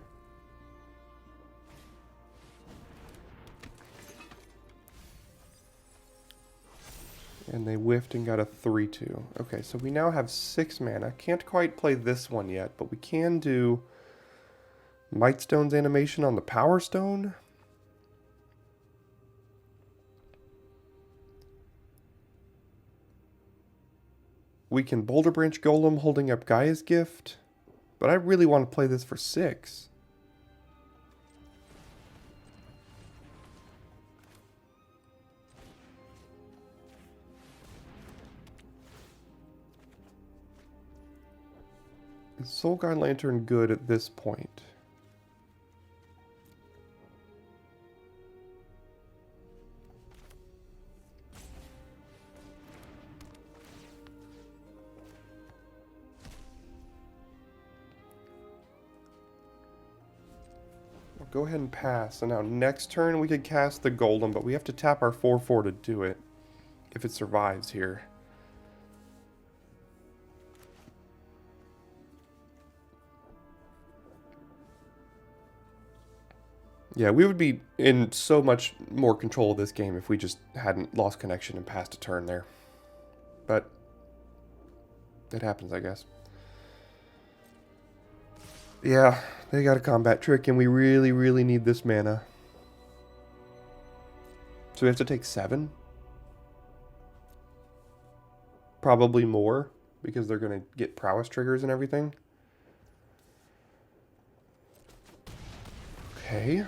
Speaker 1: And they whiffed and got a 3-2. Okay, so we now have 6 mana. Can't quite play this one yet, but we can do Mightstone's animation on the Power Stone. We can Boulder Branch Golem holding up Gaia's Gift. But I really want to play this for 6. Is Soulguide Lantern good at this point? I'll go ahead and pass. So now next turn we could cast the Golem, but we have to tap our 4/4 to do it. If it survives here. Yeah, we would be in so much more control of this game if we just hadn't lost connection and passed a turn there. But it happens, I guess. Yeah, they got a combat trick, and we really, really need this mana. So we have to take 7? Probably more, because they're going to get prowess triggers and everything. Okay.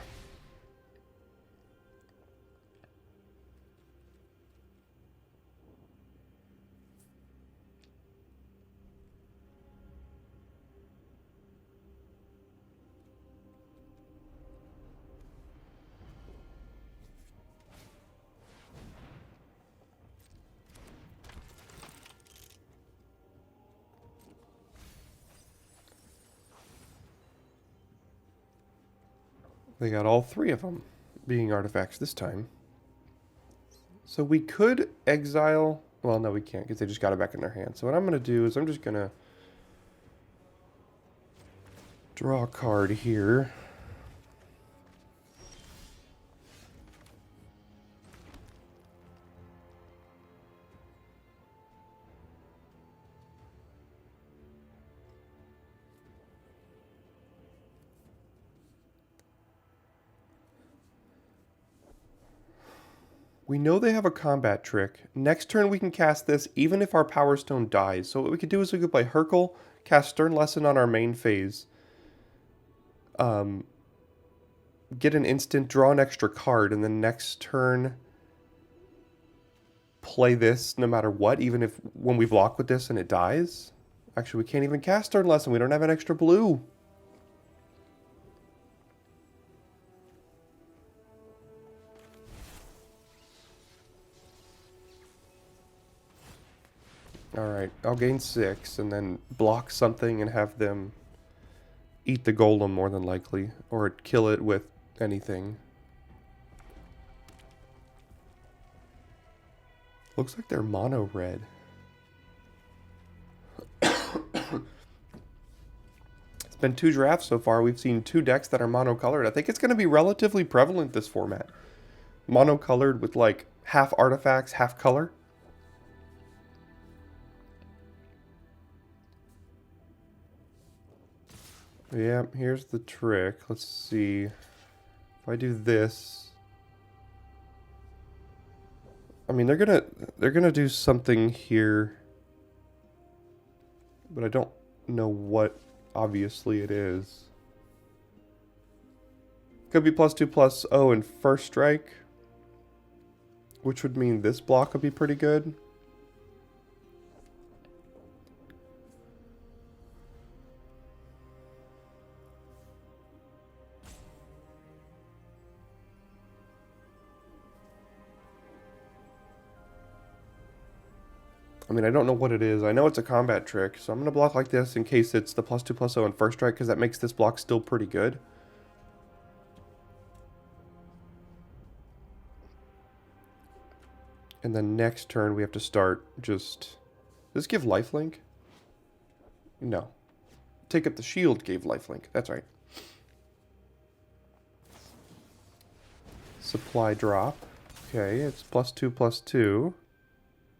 Speaker 1: They got all 3 of them being artifacts this time. So we could exile. Well, no, we can't because they just got it back in their hand. So what I'm going to do is I'm just going to draw a card here. We know they have a combat trick. Next turn we can cast this even if our Power Stone dies. So what we could do is we could play Hercule, cast Stern Lesson on our main phase. Get an instant, draw an extra card, and then next turn play this no matter what, even if when we block with this and it dies. Actually, we can't even cast Stern Lesson. We don't have an extra blue. Alright, I'll gain 6 and then block something and have them eat the golem more than likely. Or kill it with anything. Looks like they're mono red. It's been 2 drafts so far. We've seen 2 decks that are mono-colored. I think it's going to be relatively prevalent this format. Mono-colored with like half artifacts, half color. Yeah, here's the trick. Let's see. If I do this, I mean they're gonna do something here, but I don't know what obviously it is. Could be +2/+0 in first strike, which would mean this block would be pretty good. I mean, I don't know what it is. I know it's a combat trick, so I'm going to block like this in case it's the +2/+0 in first strike, because that makes this block still pretty good. And then next turn we have to start just... Does this give lifelink? No. Take up the shield gave lifelink. That's right. Supply drop. Okay, it's +2/+2.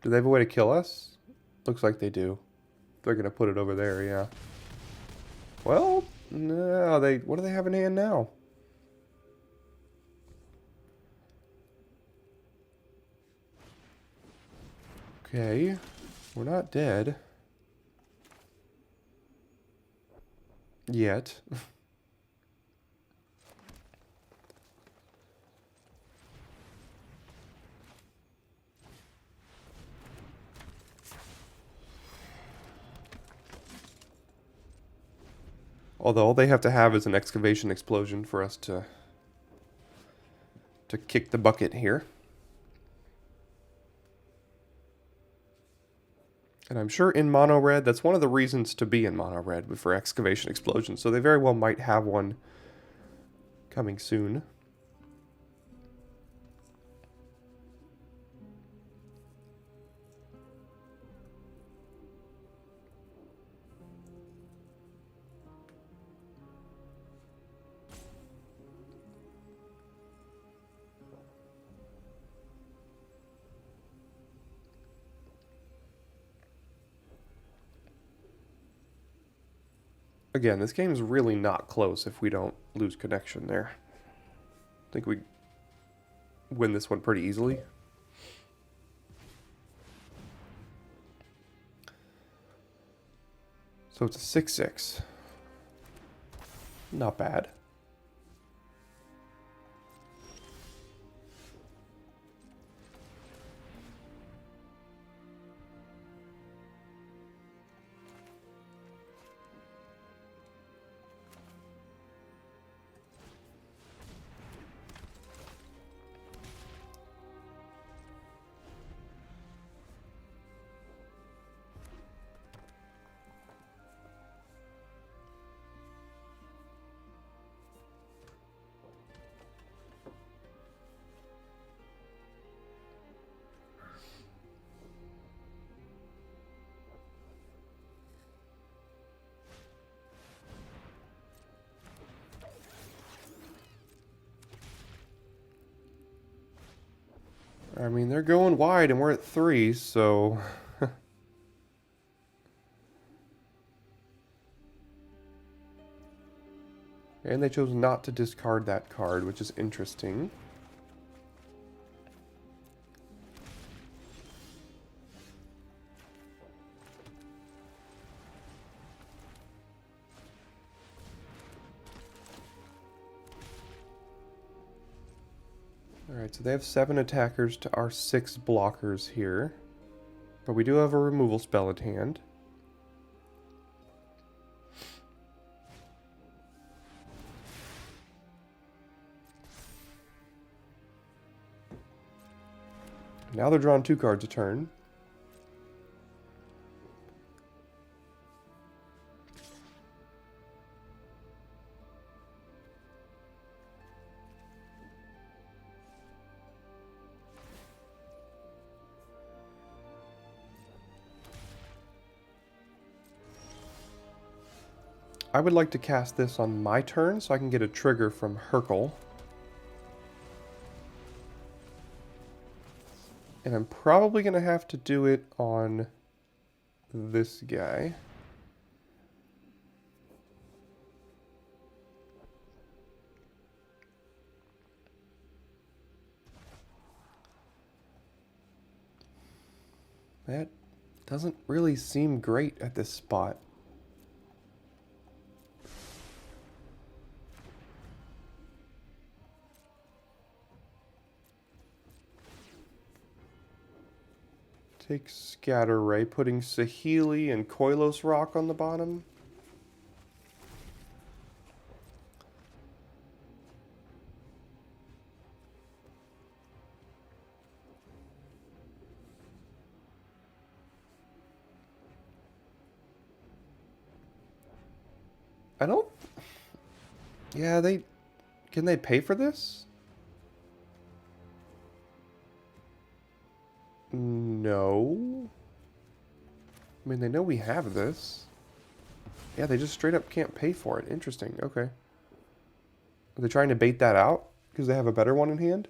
Speaker 1: Do they have a way to kill us? Looks like they do. They're going to put it over there, yeah. Well, no, what do they have in hand now? Okay, we're not dead. Yet. Although all they have to have is an excavation explosion for us to kick the bucket here. And I'm sure in mono red, that's one of the reasons to be in mono red for excavation explosion. So they very well might have one coming soon. Again, this game's really not close if we don't lose connection there. I think we win this one pretty easily. So it's a 6/6. Not bad. I mean, they're going wide and we're at 3, so... And they chose not to discard that card, which is interesting. Alright, so they have 7 attackers to our 6 blockers here. But we do have a removal spell at hand. Now they're drawing 2 cards a turn. I would like to cast this on my turn so I can get a trigger from Hercule. And I'm probably going to have to do it on this guy. That doesn't really seem great at this spot. Take Scatter Ray, putting Saheeli and Koilos Rock on the bottom. I don't... Yeah, they... Can they pay for this? No. I mean, they know we have this. Yeah, they just straight up can't pay for it. Interesting. Okay. Are they trying to bait that out? Because they have a better one in hand?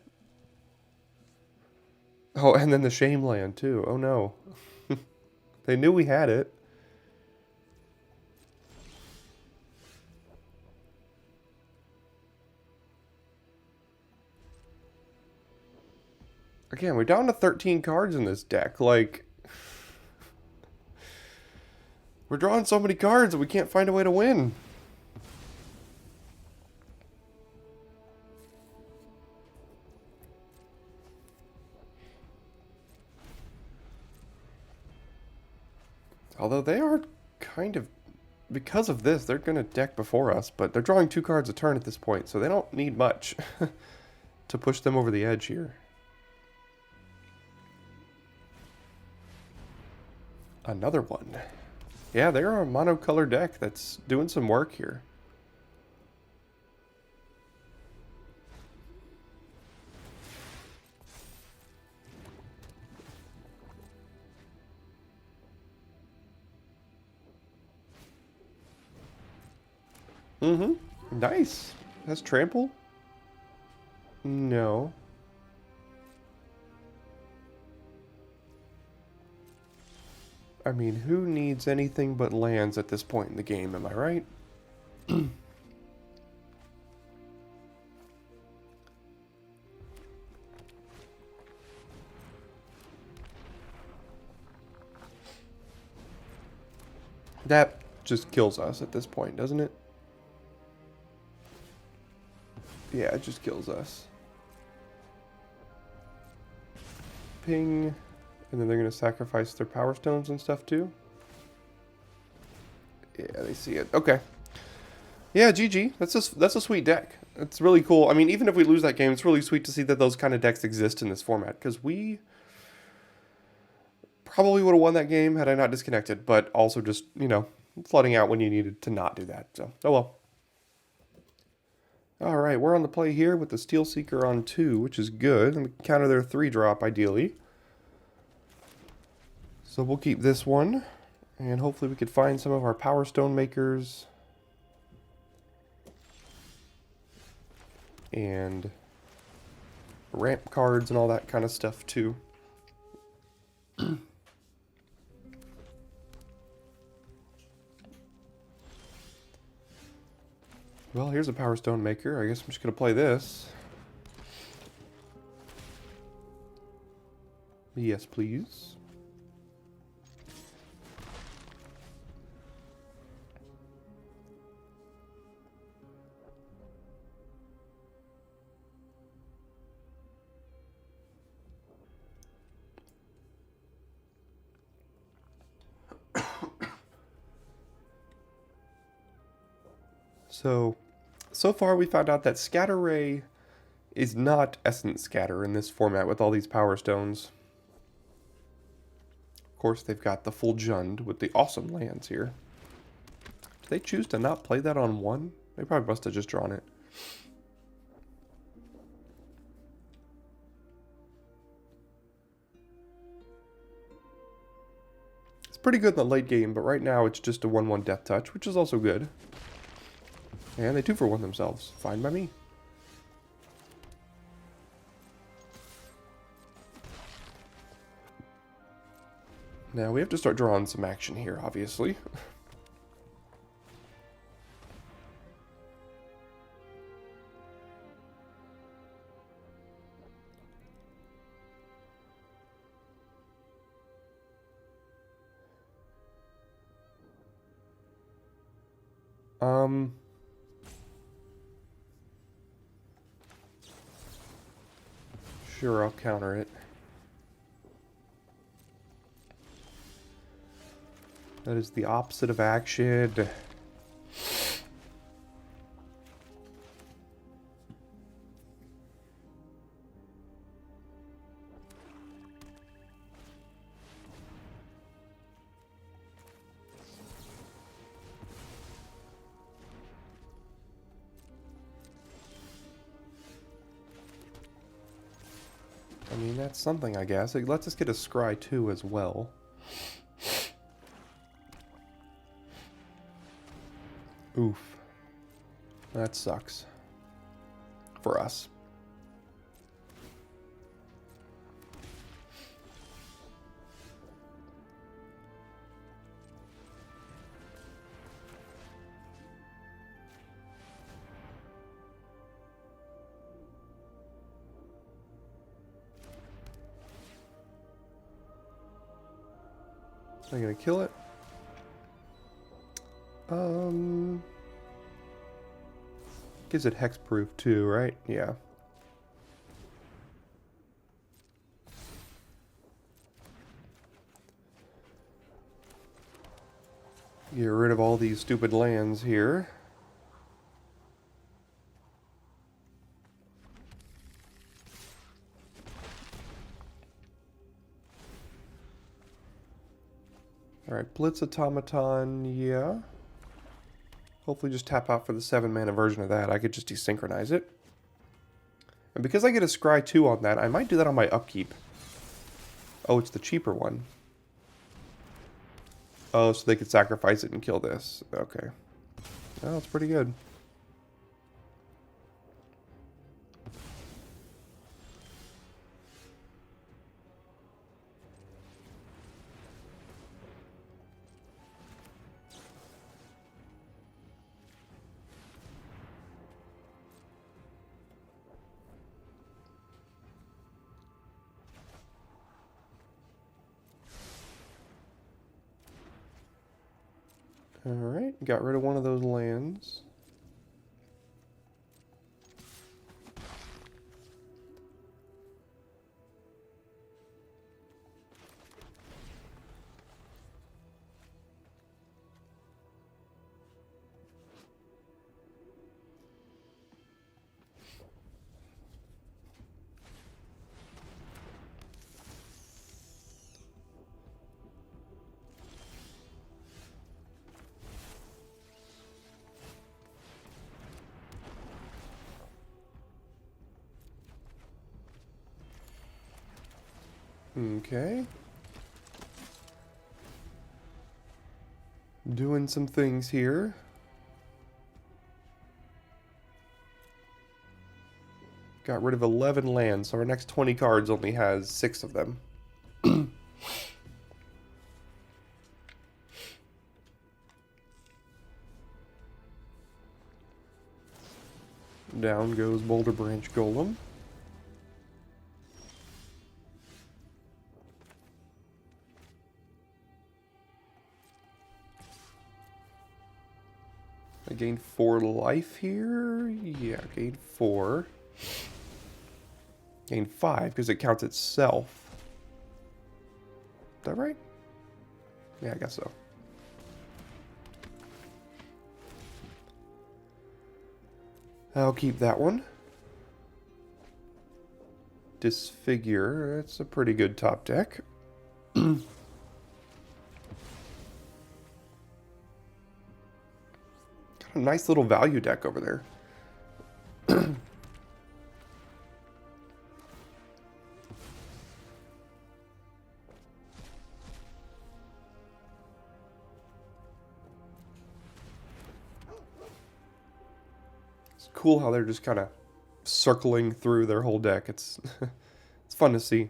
Speaker 1: Oh, and then the Shame Land, too. Oh, no. They knew we had it. Again, we're down to 13 cards in this deck. Like, we're drawing so many cards that we can't find a way to win. Although they are kind of, because of this, they're going to deck before us, but they're drawing 2 cards a turn at this point, so they don't need much to push them over the edge here. Another one. Yeah, they're a monocolor deck that's doing some work here. Mm-hmm. Nice. That's trample? No. I mean, who needs anything but lands at this point in the game, am I right? That just kills us at this point, doesn't it? Yeah, it just kills us. Ping. And then they're going to sacrifice their power stones and stuff too. Yeah, they see it. Okay. Yeah, GG. That's a sweet deck. It's really cool. I mean, even if we lose that game, it's really sweet to see that those kind of decks exist in this format. Because we probably would have won that game had I not disconnected. But also just, you know, flooding out when you needed to not do that. So, oh well. Alright, we're on the play here with the Steel Seeker on 2, which is good. And we can counter their 3-drop, ideally. So we'll keep this one, and hopefully we could find some of our Power Stone makers. And ramp cards and all that kind of stuff too. Well, here's a Power Stone Maker. I guess I'm just going to play this. Yes, please. So far we found out that Scatter Ray is not Essence Scatter in this format with all these Power Stones. Of course, they've got the full Jund with the awesome lands here. Did they choose to not play that on one? They probably must have just drawn it. It's pretty good in the late game, but right now it's just a 1/1 Death Touch, which is also good. And they 2-for-1 themselves. Fine by me. Now we have to start drawing some action here, obviously. Sure, I'll counter it. That is the opposite of action. I mean, that's something, I guess. It lets us get a Scry too as well. Oof. That sucks. For us. Am I gonna kill it? Gives it hexproof too, right? Yeah. Get rid of all these stupid lands here. Alright, Blitz Automaton, yeah. Hopefully just tap out for the 7-mana version of that. I could just desynchronize it. And because I get a Scry 2 on that, I might do that on my upkeep. Oh, it's the cheaper one. Oh, so they could sacrifice it and kill this. Okay. Well, that's pretty good. Alright, got rid of one of those lands. Okay. Doing some things here. Got rid of 11 lands, so our next 20 cards only has 6 of them. Down goes Boulder Branch Golem. I gained 4 life here. Yeah, gained 4. Gained 5 because it counts itself. Is that right? Yeah, I guess so. I'll keep that one. Disfigure. It's a pretty good top deck. Got a nice little value deck over there. It's cool how they're just kind of circling through their whole deck. It's it's fun to see.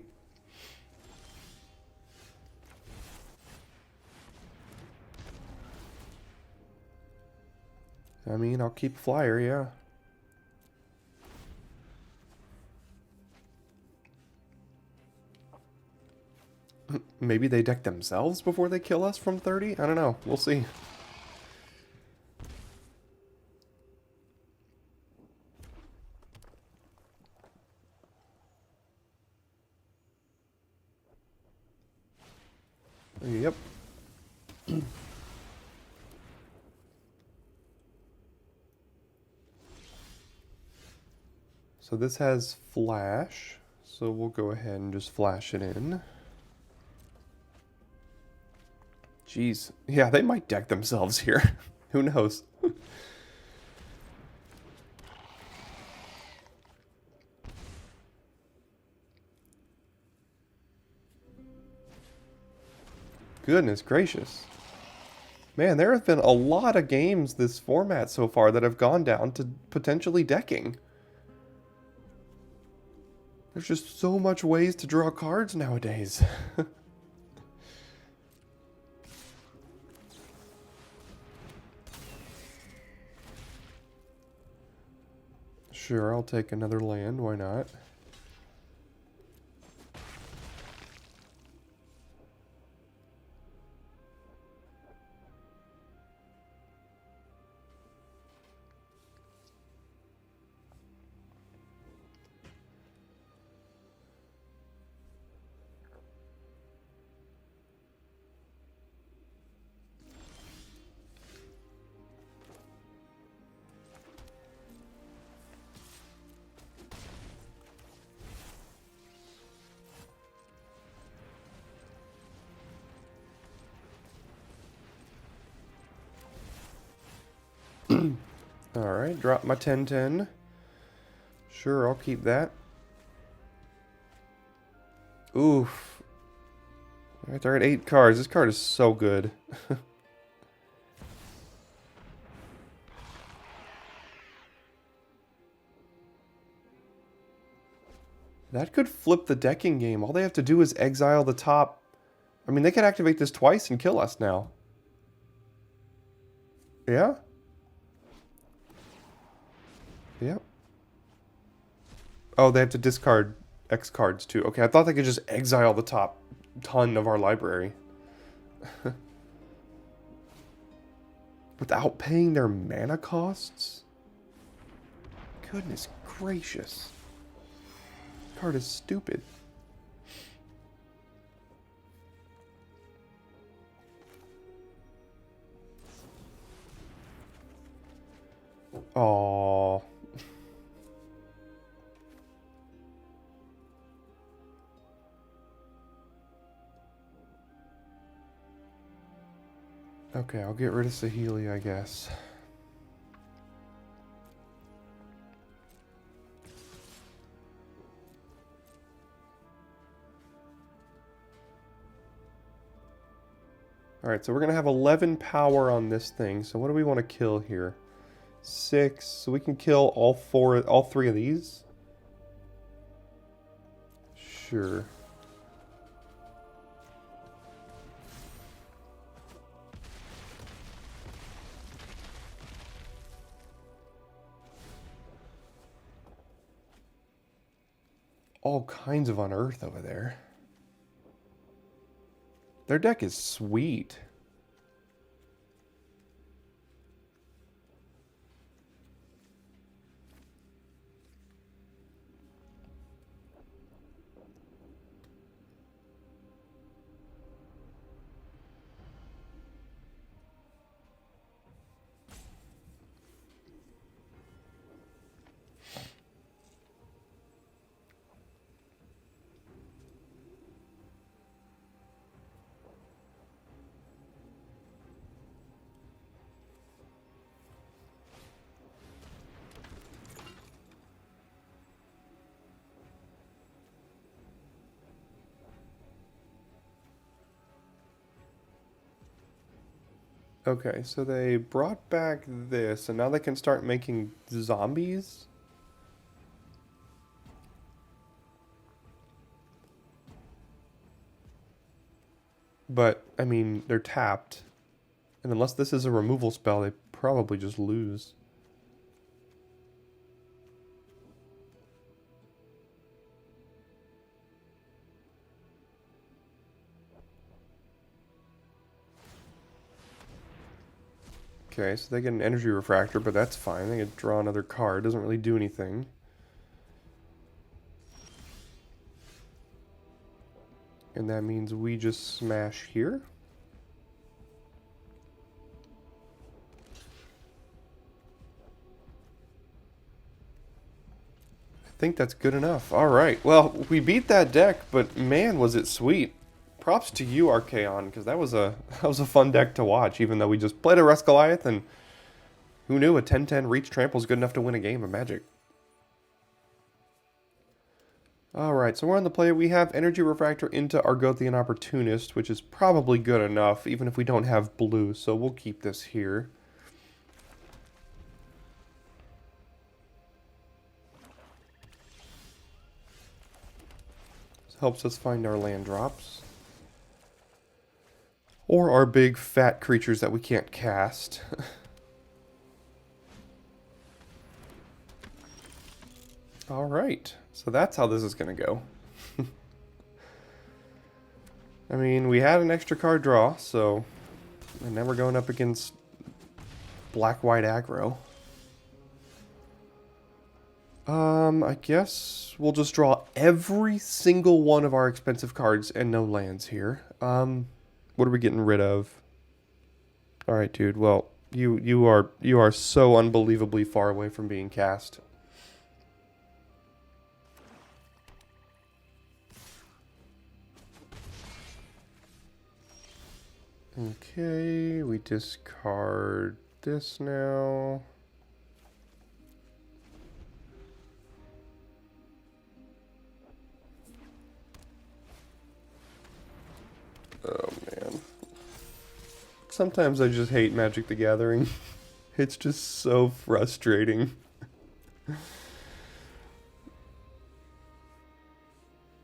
Speaker 1: I mean, I'll keep Flyer, yeah. Maybe they deck themselves before they kill us from 30? I don't know. We'll see. Yep. So this has flash, so we'll go ahead and just flash it in. Jeez. Yeah, they might deck themselves here. Who knows? Goodness gracious. Man, there have been a lot of games this format so far that have gone down to potentially decking. There's just so much ways to draw cards nowadays. Sure, I'll take another land, why not? Alright, drop my 10/10. Sure, I'll keep that. Oof. Alright, they're at 8 cards. This card is so good. That could flip the decking game. All they have to do is exile the top. I mean, they could activate this twice and kill us now. Yeah? Yep. Oh, they have to discard X cards too. Okay, I thought they could just exile the top ton of our library. Without paying their mana costs? Goodness gracious. This card is stupid. Aww. Okay, I'll get rid of Saheeli, I guess. Alright, so we're going to have 11 power on this thing. So what do we want to kill here? 6. So we can kill all 3 of these. sure. All kinds of unearth over there. Their deck is sweet. Okay, so they brought back this, and now they can start making zombies? But, I mean, they're tapped. And unless this is a removal spell, they probably just lose. Okay, so they get an energy refractor, but that's fine. They can draw another card. Doesn't really do anything. And that means we just smash here. I think that's good enough. All right. Well, we beat that deck, but man, was it sweet. Props to you, Archaon, because that was a fun deck to watch, even though we just played a Rust Goliath, and who knew a 10-10 reach trample is good enough to win a game of Magic. Alright, so we're on the play. We have Energy Refractor into Argothian Opportunist, which is probably good enough, even if we don't have blue, so we'll keep this here. This helps us find our land drops. Or our big fat creatures that we can't cast. Alright, so that's how this is going to go. I mean, we had an extra card draw, so... And now we're going up against black-white aggro. I guess we'll just draw every single one of our expensive cards and no lands here. What are we getting rid of? Alright, dude, well, you are so unbelievably far away from being cast. Okay, we discard this now. Oh man. Sometimes I just hate Magic the Gathering. It's just so frustrating.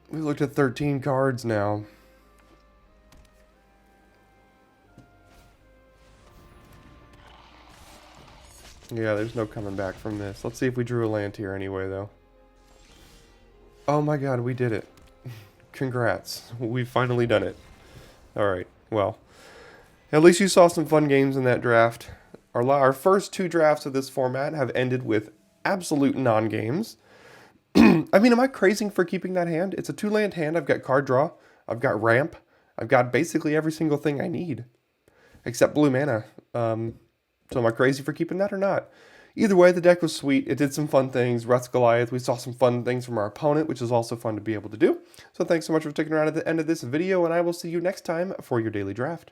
Speaker 1: We looked at 13 cards now. Yeah, there's no coming back from this. Let's see if we drew a land here anyway, though. Oh my god, we did it. Congrats. We've finally done it. Alright, well. At least you saw some fun games in that draft. Our first two drafts of this format have ended with absolute non-games. I mean, am I crazy for keeping that hand? It's a 2-land hand. I've got card draw. I've got ramp. I've got basically every single thing I need. Except blue mana. So am I crazy for keeping that or not? Either way, the deck was sweet. It did some fun things. Rust Goliath, we saw some fun things from our opponent, which is also fun to be able to do. So thanks so much for sticking around at the end of this video, and I will see you next time for your daily draft.